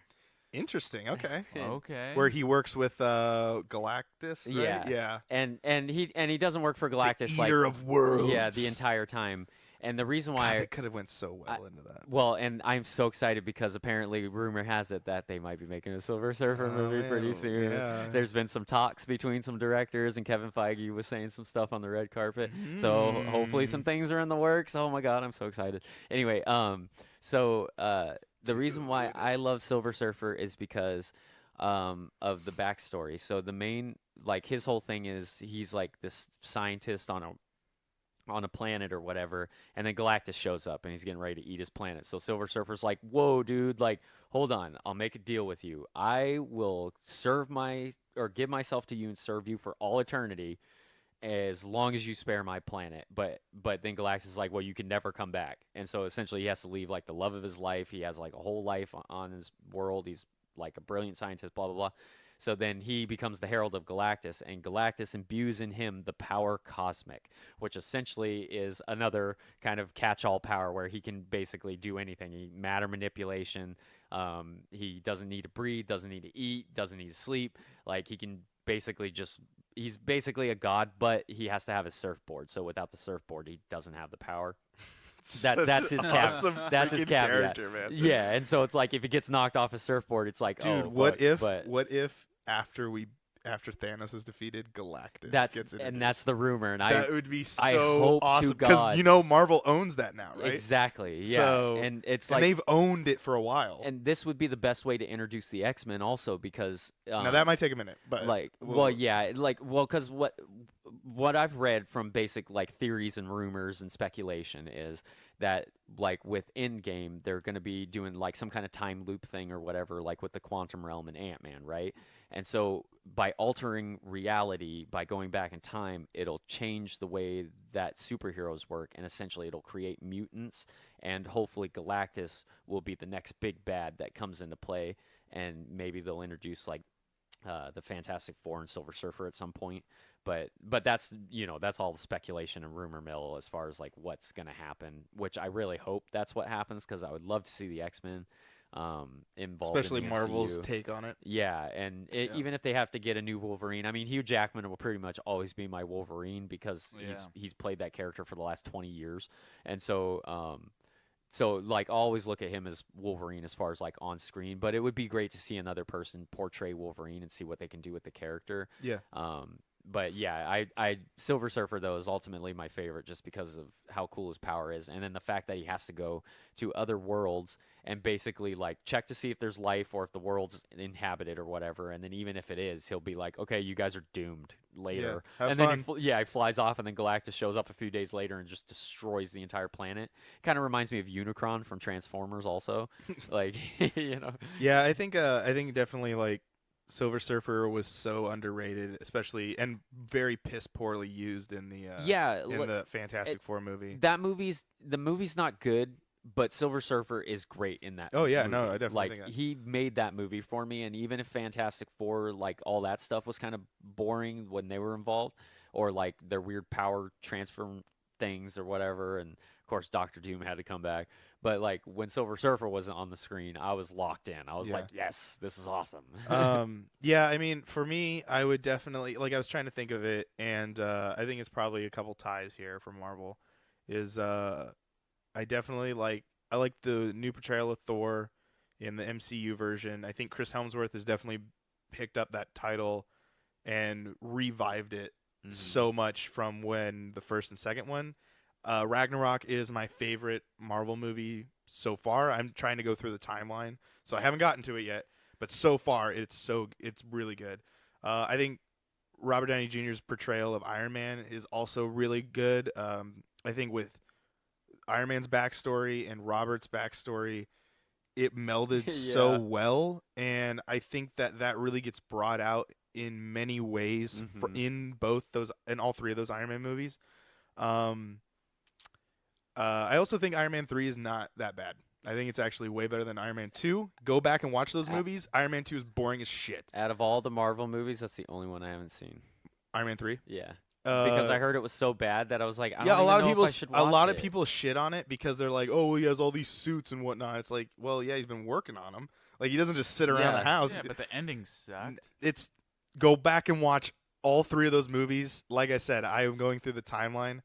Speaker 2: Interesting. Okay.
Speaker 1: Okay.
Speaker 2: Where he works with Galactus. Right?
Speaker 3: Yeah.
Speaker 2: Yeah.
Speaker 3: And he doesn't work for Galactus
Speaker 2: the Eater
Speaker 3: like
Speaker 2: of Worlds.
Speaker 3: yeah the entire time. And the reason
Speaker 2: God,
Speaker 3: why
Speaker 2: they could have went so well into that.
Speaker 3: well, and I'm so excited because apparently rumor has it that they might be making a Silver Surfer
Speaker 2: Oh,
Speaker 3: movie pretty
Speaker 2: man,
Speaker 3: soon.
Speaker 2: yeah.
Speaker 3: There's been some talks between some directors, and Kevin Feige was saying some stuff on the red carpet. So hopefully some things are in the works. Oh my God, I'm so excited. Anyway, the reason why I love Silver Surfer is because of the backstory. So the main, like, his whole thing is he's like this scientist on a planet or whatever, and then Galactus shows up and he's getting ready to eat his planet. So Silver Surfer's like, whoa, dude, like, hold on, I'll make a deal with you. I will give myself to you and serve you for all eternity as long as you spare my planet. But then Galactus is like, well, you can never come back. And so essentially he has to leave like the love of his life. He has like a whole life on his world. He's like a brilliant scientist, blah blah blah. So then he becomes the Herald of Galactus, and Galactus imbues in him the power cosmic, which essentially is another kind of catch-all power where he can basically do anything. Matter manipulation. He doesn't need to breathe, doesn't need to eat, doesn't need to sleep. Like he can basically he's basically a god, but he has to have his surfboard. So without the surfboard, he doesn't have the power. That's his
Speaker 2: awesome
Speaker 3: that's his caveat.
Speaker 2: character, man.
Speaker 3: Yeah, and so it's like if he gets knocked off his surfboard, it's like,
Speaker 2: dude,
Speaker 3: oh,
Speaker 2: what
Speaker 3: fuck,
Speaker 2: if after Thanos is defeated, Galactus gets introduced?
Speaker 3: And that's the rumor, and
Speaker 2: that would be
Speaker 3: I
Speaker 2: so
Speaker 3: hope to
Speaker 2: awesome
Speaker 3: God.
Speaker 2: because Marvel owns that now, right?
Speaker 3: Exactly. Yeah,
Speaker 2: So,
Speaker 3: and it's
Speaker 2: and
Speaker 3: like
Speaker 2: they've owned it for a while.
Speaker 3: and this would be the best way to introduce the X-Men also because
Speaker 2: now that might take a minute, but
Speaker 3: because what I've read from basic like theories and rumors and speculation is that like with Endgame they're going to be doing like some kind of time loop thing or whatever, like with the quantum realm and Ant-Man, right? And so by altering reality, by going back in time, it'll change the way that superheroes work, and essentially it'll create mutants, and hopefully Galactus will be the next big bad that comes into play, and maybe they'll introduce like the Fantastic Four and Silver Surfer at some point. But that's that's all the speculation and rumor mill as far as like what's gonna happen, which I really hope that's what happens because I would love to see the X-Men involved,
Speaker 2: especially
Speaker 3: in the
Speaker 2: Marvel's
Speaker 3: MCU.
Speaker 2: take on it.
Speaker 3: Yeah, and even if they have to get a new Wolverine, I mean Hugh Jackman will pretty much always be my Wolverine because he's played that character for the last 20 years, and so like I always look at him as Wolverine as far as like on screen, but it would be great to see another person portray Wolverine and see what they can do with the character.
Speaker 2: Yeah.
Speaker 3: But yeah, I Silver Surfer though is ultimately my favorite just because of how cool his power is, and then the fact that he has to go to other worlds and basically like check to see if there's life or if the world's inhabited or whatever, and then even if it is, he'll be like, okay, you guys are doomed later.
Speaker 2: Yeah,
Speaker 3: and then he flies off, and then Galactus shows up a few days later and just destroys the entire planet. Kind of reminds me of Unicron from Transformers, also. Like
Speaker 2: Yeah, I think definitely like Silver Surfer was so underrated, especially and very piss poorly used in the the Fantastic Four movie.
Speaker 3: The movie's not good, but Silver Surfer is great in that.
Speaker 2: Oh yeah,
Speaker 3: movie.
Speaker 2: no, I definitely think that.
Speaker 3: He made that movie for me, and even if Fantastic Four, like all that stuff was kind of boring when they were involved, or like their weird power transfer things or whatever, and of course Doctor Doom had to come back. But like when Silver Surfer wasn't on the screen, I was locked in. I was like, yes, this is awesome.
Speaker 2: Yeah, I mean, for me, I would definitely I was trying to think of it, and I think it's probably a couple ties here from Marvel. Is I definitely like the new portrayal of Thor in the MCU version. I think Chris Hemsworth has definitely picked up that title and revived it so much from when the first and second one. Ragnarok is my favorite Marvel movie so far. I'm trying to go through the timeline, so I haven't gotten to it yet. But so far, it's really good. I think Robert Downey Jr.'s portrayal of Iron Man is also really good. I think with Iron Man's backstory and Robert's backstory, it melded so well, and I think that really gets brought out in many ways in all three of those Iron Man movies. I also think Iron Man 3 is not that bad. I think it's actually way better than Iron Man 2. Go back and watch those movies. Iron Man 2 is boring as shit.
Speaker 3: Out of all the Marvel movies, that's the only one I haven't seen.
Speaker 2: Iron Man 3?
Speaker 3: Yeah. Because I heard it was so bad that I was like, I don't
Speaker 2: a lot
Speaker 3: even
Speaker 2: of
Speaker 3: know if I should watch
Speaker 2: a lot
Speaker 3: it.
Speaker 2: of people shit on it because they're like, oh, well, he has all these suits and whatnot. It's like, well, yeah, he's been working on them. Like, he doesn't just sit around the house.
Speaker 1: Yeah, but the ending sucked.
Speaker 2: Go back and watch all three of those movies. Like I said, I am going through the timeline,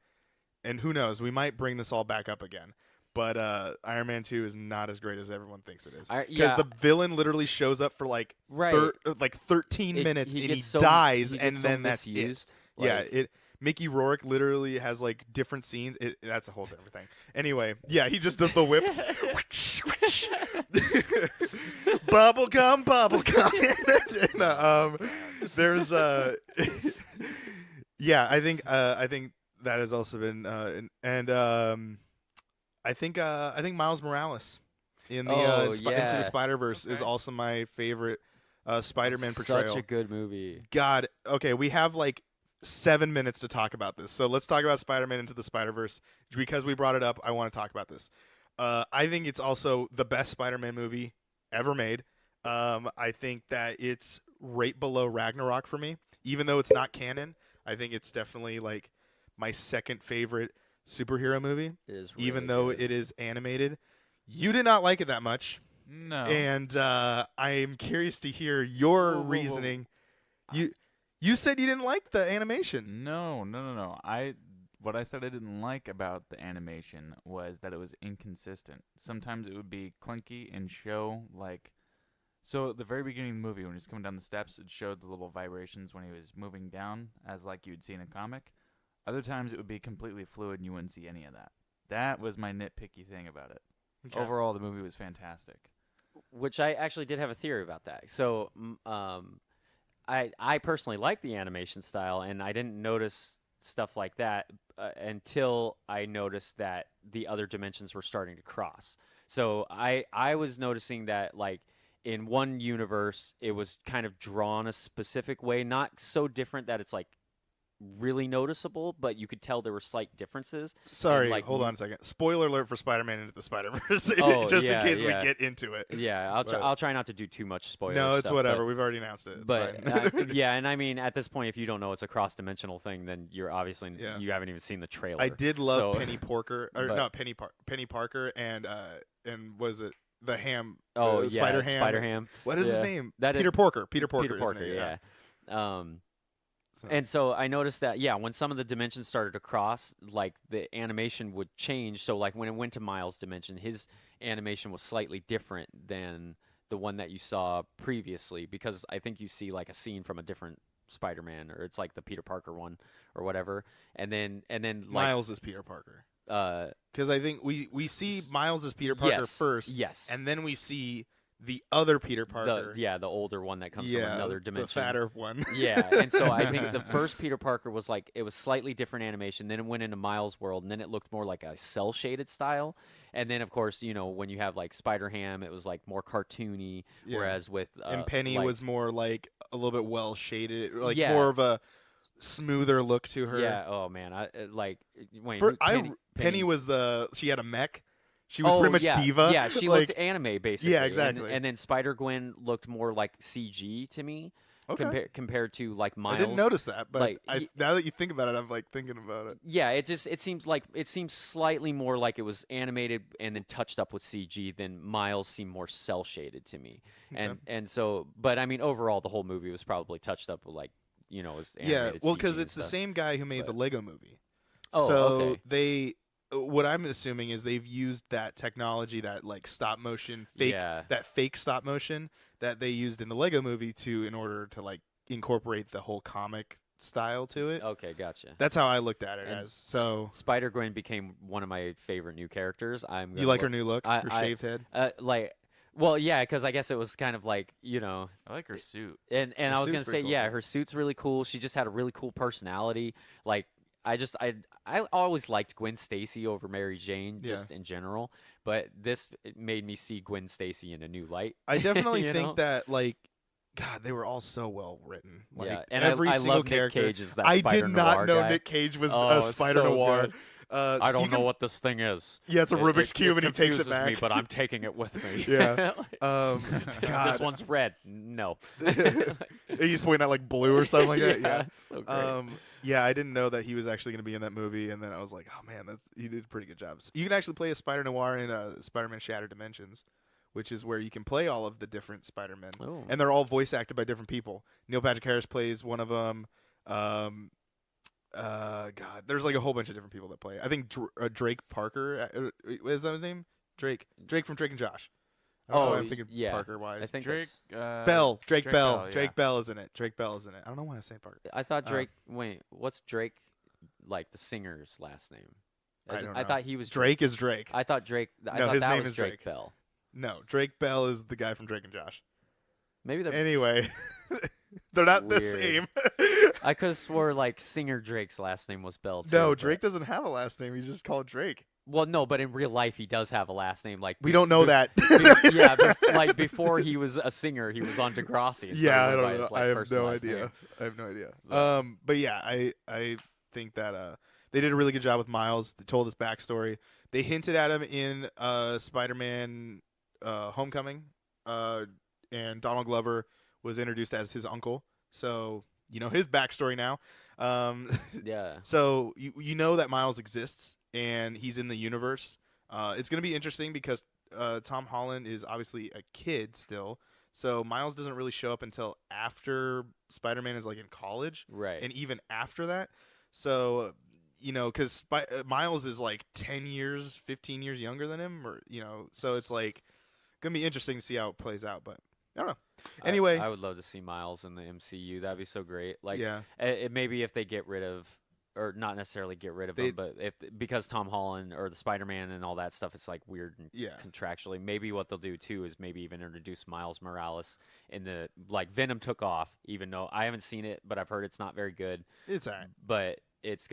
Speaker 2: and who knows, we might bring this all back up again. But Iron Man 2 is not as great as everyone thinks it is. Because the villain literally shows up for like 13 minutes and he dies, and then that's it. Mickey Rourke literally has like different scenes. That's a whole different thing. Anyway, yeah, he just does the whips. Bubblegum. There's yeah, I think that has also been I think Miles Morales in the Into the Spider-Verse is also my favorite Spider-Man portrayal.
Speaker 3: Such a good movie.
Speaker 2: God, okay, we have like 7 minutes to talk about this. So let's talk about Spider-Man Into the Spider-Verse. Because we brought it up, I want to talk about this. I think it's also the best Spider-Man movie ever made. I think that it's right below Ragnarok for me, even though it's not canon. I think it's definitely like my second favorite superhero movie,
Speaker 3: It is really
Speaker 2: even though
Speaker 3: good.
Speaker 2: it is animated. You did not like it that much,
Speaker 1: No.
Speaker 2: and I'm curious to hear your
Speaker 1: Whoa.
Speaker 2: reasoning. You said you didn't like the animation.
Speaker 1: No. What I said I didn't like about the animation was that it was inconsistent. Sometimes it would be clunky and show like. So at the very beginning of the movie, when he's coming down the steps, it showed the little vibrations when he was moving down, as like you'd see in a comic. Other times it would be completely fluid and you wouldn't see any of that. That was my nitpicky thing about it.
Speaker 2: Okay.
Speaker 1: Overall, the movie was fantastic.
Speaker 3: Which I actually did have a theory about that. So, I personally like the animation style, and I didn't notice stuff like that until I noticed that the other dimensions were starting to cross. So I was noticing that like in one universe it was kind of drawn a specific way, not so different that it's like really noticeable, but you could tell there were slight differences.
Speaker 2: Sorry,
Speaker 3: like,
Speaker 2: hold on a second. Spoiler alert for Spider-Man Into the Spider-Verse,
Speaker 3: Oh,
Speaker 2: just
Speaker 3: yeah,
Speaker 2: in case
Speaker 3: yeah.
Speaker 2: we get into it.
Speaker 3: Yeah,
Speaker 2: But-
Speaker 3: I'll try not to do too much spoiler.
Speaker 2: No, it's
Speaker 3: stuff,
Speaker 2: whatever.
Speaker 3: but-
Speaker 2: We've already announced it. It's
Speaker 3: But
Speaker 2: fine.
Speaker 3: yeah, and I mean, at this point, if you don't know it's a cross-dimensional thing, then you're obviously
Speaker 2: Yeah.
Speaker 3: you haven't even seen the trailer.
Speaker 2: I did love
Speaker 3: So-
Speaker 2: Penny Porker, or
Speaker 3: but-
Speaker 2: not Penny Parker, and was it the Ham?
Speaker 3: Oh
Speaker 2: the
Speaker 3: yeah,
Speaker 2: Spider Ham.
Speaker 3: Spider Ham.
Speaker 2: What is his
Speaker 3: Yeah.
Speaker 2: name?
Speaker 3: That is-
Speaker 2: Peter Porker. Peter Porker.
Speaker 3: Peter
Speaker 2: isn't
Speaker 3: Porker,
Speaker 2: it?
Speaker 3: yeah.
Speaker 2: So-
Speaker 3: And so I noticed that, yeah, when some of the dimensions started to cross, like the animation would change. So like when it went to Miles' dimension, his animation was slightly different than the one that you saw previously, because I think you see like a scene from a different Spider-Man, or it's like the Peter Parker one or whatever. And then like
Speaker 2: Miles is Peter Parker.
Speaker 3: uh
Speaker 2: Because I think we see Miles as Peter Parker
Speaker 3: yes,
Speaker 2: first,
Speaker 3: yes.
Speaker 2: and then we see the other Peter Parker.
Speaker 3: the older one that comes from another dimension.
Speaker 2: the fatter one.
Speaker 3: Yeah, and so I think the first Peter Parker was like, it was slightly different animation. Then it went into Miles' world, and then it looked more like a cell shaded style. And then of course, you know, when you have like Spider Ham, it was like more cartoony.
Speaker 2: Yeah.
Speaker 3: Whereas with
Speaker 2: and Penny
Speaker 3: like-
Speaker 2: was more like a little bit well shaded, like
Speaker 3: Yeah.
Speaker 2: more of a smoother look to her.
Speaker 3: yeah. Oh man, I like Wayne.
Speaker 2: For,
Speaker 3: Penny
Speaker 2: was she had a mech. She was
Speaker 3: oh,
Speaker 2: pretty much
Speaker 3: yeah.
Speaker 2: diva.
Speaker 3: Yeah, she
Speaker 2: like,
Speaker 3: looked anime basically.
Speaker 2: Yeah, exactly.
Speaker 3: And then Spider Gwen looked more like CG to me
Speaker 2: okay.
Speaker 3: compared to like Miles.
Speaker 2: I didn't notice that, but
Speaker 3: like,
Speaker 2: now that you think about it, I'm like thinking about it.
Speaker 3: Yeah, it seems slightly more like it was animated and then touched up with CG than Miles seemed more cell shaded to me.
Speaker 2: Okay.
Speaker 3: And so, but I mean, overall, the whole movie was probably touched up with like, you know, was
Speaker 2: Yeah,
Speaker 3: animated
Speaker 2: well,
Speaker 3: CG
Speaker 2: because
Speaker 3: and
Speaker 2: it's the
Speaker 3: stuff.
Speaker 2: same guy who made the
Speaker 3: but-
Speaker 2: Lego movie.
Speaker 3: Oh,
Speaker 2: so
Speaker 3: okay.
Speaker 2: what I'm assuming is they've used that technology, that like stop motion
Speaker 3: Yeah.
Speaker 2: that fake stop motion that they used in the Lego movie in order to like incorporate the whole comic style to it.
Speaker 3: Okay, gotcha.
Speaker 2: That's how I looked at it
Speaker 3: And
Speaker 2: as. So
Speaker 3: Spider Gwen became one of my favorite new characters.
Speaker 2: you like her new look, her
Speaker 3: I-
Speaker 2: shaved head?
Speaker 3: like. Well, yeah, because I guess it was kind of like, you know,
Speaker 1: I like her suit.
Speaker 3: and
Speaker 2: Her
Speaker 3: I was
Speaker 2: suit's
Speaker 3: gonna say,
Speaker 2: pretty cool,
Speaker 3: yeah,
Speaker 2: too.
Speaker 3: her suit's really cool. She just had a really cool personality. Like, I always liked Gwen Stacy over Mary Jane,
Speaker 2: Yeah.
Speaker 3: just in general. But it made me see Gwen Stacy in a new light.
Speaker 2: I definitely
Speaker 3: you
Speaker 2: think
Speaker 3: know?
Speaker 2: that like, God, they were all so well written. Like
Speaker 3: yeah, and
Speaker 2: every
Speaker 3: I
Speaker 2: single
Speaker 3: love
Speaker 2: character.
Speaker 3: Nick Cage as that
Speaker 2: I
Speaker 3: Spider
Speaker 2: did not
Speaker 3: Noir
Speaker 2: know
Speaker 3: guy.
Speaker 2: Nick Cage was
Speaker 3: Oh,
Speaker 2: Spider
Speaker 3: so
Speaker 2: Noir.
Speaker 3: good.
Speaker 2: So
Speaker 3: I don't
Speaker 2: you
Speaker 3: know
Speaker 2: can-
Speaker 3: what this thing is.
Speaker 2: Yeah, it's a Rubik's Cube, and he takes it
Speaker 3: confuses
Speaker 2: back.
Speaker 3: me, but I'm taking it with me.
Speaker 2: Yeah.
Speaker 3: this
Speaker 2: God,
Speaker 3: one's red. No.
Speaker 2: he's pointing out like blue or something like that. Yeah.
Speaker 3: it's so great.
Speaker 2: Yeah, I didn't know that he was actually going to be in that movie, and then I was like, oh man, he did a pretty good job. So you can actually play a Spider Noir in Spider-Man Shattered Dimensions, which is where you can play all of the different Spider-Men,
Speaker 3: Oh.
Speaker 2: and they're all voice acted by different people. Neil Patrick Harris plays one of them. God, there's like a whole bunch of different people that play. I think Drake Parker is that his name? Drake from Drake and Josh. I don't know why I'm thinking
Speaker 3: yeah.
Speaker 2: Parker wise.
Speaker 3: I think
Speaker 1: Drake
Speaker 2: Bell, Drake Bell,
Speaker 1: yeah.
Speaker 2: Drake Bell is in it. Drake Bell is in it. I don't know why I say Parker.
Speaker 3: I thought Drake. Wait, what's Drake? Like the singer's last name?
Speaker 2: I don't
Speaker 3: I
Speaker 2: know.
Speaker 3: thought he was
Speaker 2: Drake is Drake.
Speaker 3: I thought Drake. I
Speaker 2: No,
Speaker 3: thought
Speaker 2: his
Speaker 3: that
Speaker 2: name
Speaker 3: was
Speaker 2: is
Speaker 3: Drake
Speaker 2: Drake.
Speaker 3: Bell.
Speaker 2: No, Drake Bell is the guy from Drake and Josh.
Speaker 3: Maybe the
Speaker 2: Anyway, they're not the
Speaker 3: Weird.
Speaker 2: same.
Speaker 3: I could have swore like singer Drake's last name was Bell. Too,
Speaker 2: No,
Speaker 3: but-
Speaker 2: Drake doesn't have a last name. He's just called Drake.
Speaker 3: Well, no, but in real life he does have a last name. Like
Speaker 2: We don't know that.
Speaker 3: like before he was a singer, he was on Degrassi. And so
Speaker 2: Yeah,
Speaker 3: he
Speaker 2: I
Speaker 3: went by
Speaker 2: don't know.
Speaker 3: his, like,
Speaker 2: I have
Speaker 3: first
Speaker 2: no
Speaker 3: and last
Speaker 2: idea.
Speaker 3: name.
Speaker 2: I have no idea.
Speaker 3: But-
Speaker 2: But yeah, I think that they did a really good job with Miles. They told his backstory. They hinted at him in Spider-Man Homecoming. and Donald Glover was introduced as his uncle. So you know his backstory now.
Speaker 3: Yeah.
Speaker 2: So you know that Miles exists and he's in the universe. It's going to be interesting because Tom Holland is obviously a kid still. So Miles doesn't really show up until after Spider-Man is like in college.
Speaker 3: Right.
Speaker 2: And even after that. So, you know, because Miles is like 10 years, 15 years younger than him. Or you know, so it's like going to be interesting to see how it plays out. But I don't know. Anyway.
Speaker 3: I would love to see Miles in the MCU. That'd be so great. Like,
Speaker 2: yeah.
Speaker 3: Maybe if they get rid of, or not necessarily get rid of him, but because Tom Holland or the Spider-Man and all that stuff, it's like weird and contractually. Maybe what they'll do too is maybe even introduce Miles Morales in the, like, Venom took off, even though I haven't seen it, but I've heard it's not very good.
Speaker 2: It's alright.
Speaker 3: But it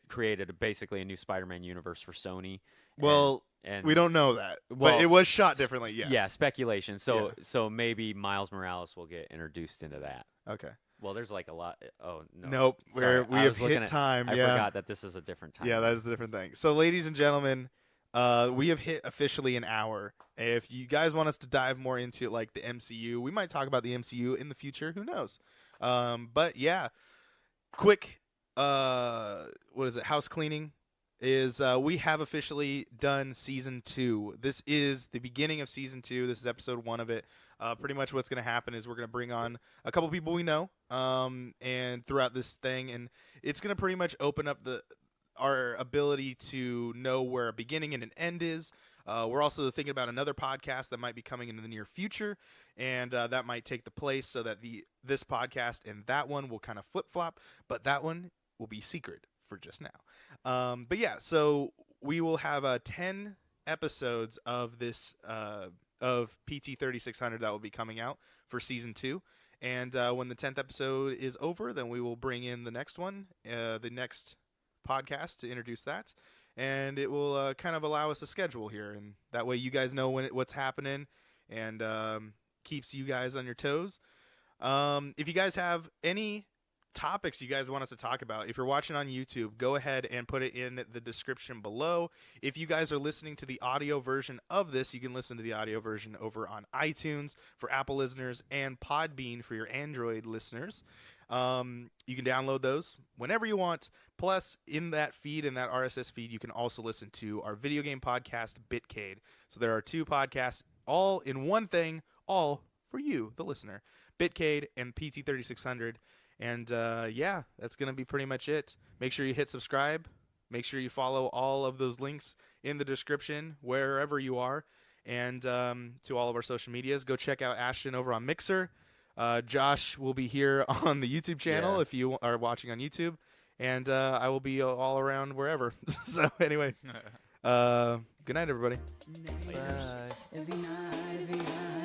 Speaker 3: created basically a new Spider-Man universe for Sony.
Speaker 2: Well,
Speaker 3: and
Speaker 2: we don't know that, but it was shot differently. Yes.
Speaker 3: Yeah, speculation. So maybe Miles Morales will get introduced into that.
Speaker 2: Okay.
Speaker 3: Well, there's like a lot. Oh no.
Speaker 2: Nope.
Speaker 3: Sorry,
Speaker 2: We have hit time.
Speaker 3: I forgot that this is a different time.
Speaker 2: Yeah, that is a different thing. So, ladies and gentlemen, we have hit officially an hour. If you guys want us to dive more into like the MCU, we might talk about the MCU in the future. Who knows? But yeah, quick. What is it? House cleaning is we have officially done season 2. This is the beginning of season 2. This is episode 1 of it. Pretty much what's going to happen is we're going to bring on a couple people we know and throughout this thing, and it's going to pretty much open up our ability to know where a beginning and an end is. We're also thinking about another podcast that might be coming in the near future, and that might take the place so that this podcast and that one will kind of flip-flop, but that one will be secret for just now. But yeah, so we will have 10 episodes of this of PT3600 that will be coming out for season 2. And when the 10th episode is over, then we will bring in the next one, the next podcast to introduce that. And it will kind of allow us a schedule here. And that way you guys know what's happening and keeps you guys on your toes. If you guys have any topics you guys want us to talk about, if you're watching on YouTube, go ahead and put it in the description below. If you guys are listening to the audio version of this, you can listen to the audio version over on iTunes for Apple listeners and Podbean for your Android listeners. You can download those whenever you want. Plus, in that feed, in that RSS feed, you can also listen to our video game podcast, Bitcade. So there are 2 podcasts all in one thing, all for you, the listener. Bitcade and PT3600. And, yeah, that's going to be pretty much it. Make sure you hit subscribe. Make sure you follow all of those links in the description, wherever you are. And to all of our social medias, go check out Ashton over on Mixer. Josh will be here on the YouTube channel if you are watching on YouTube. And I will be all around wherever. So, anyway, good night, everybody.
Speaker 1: Bye.
Speaker 4: Every night.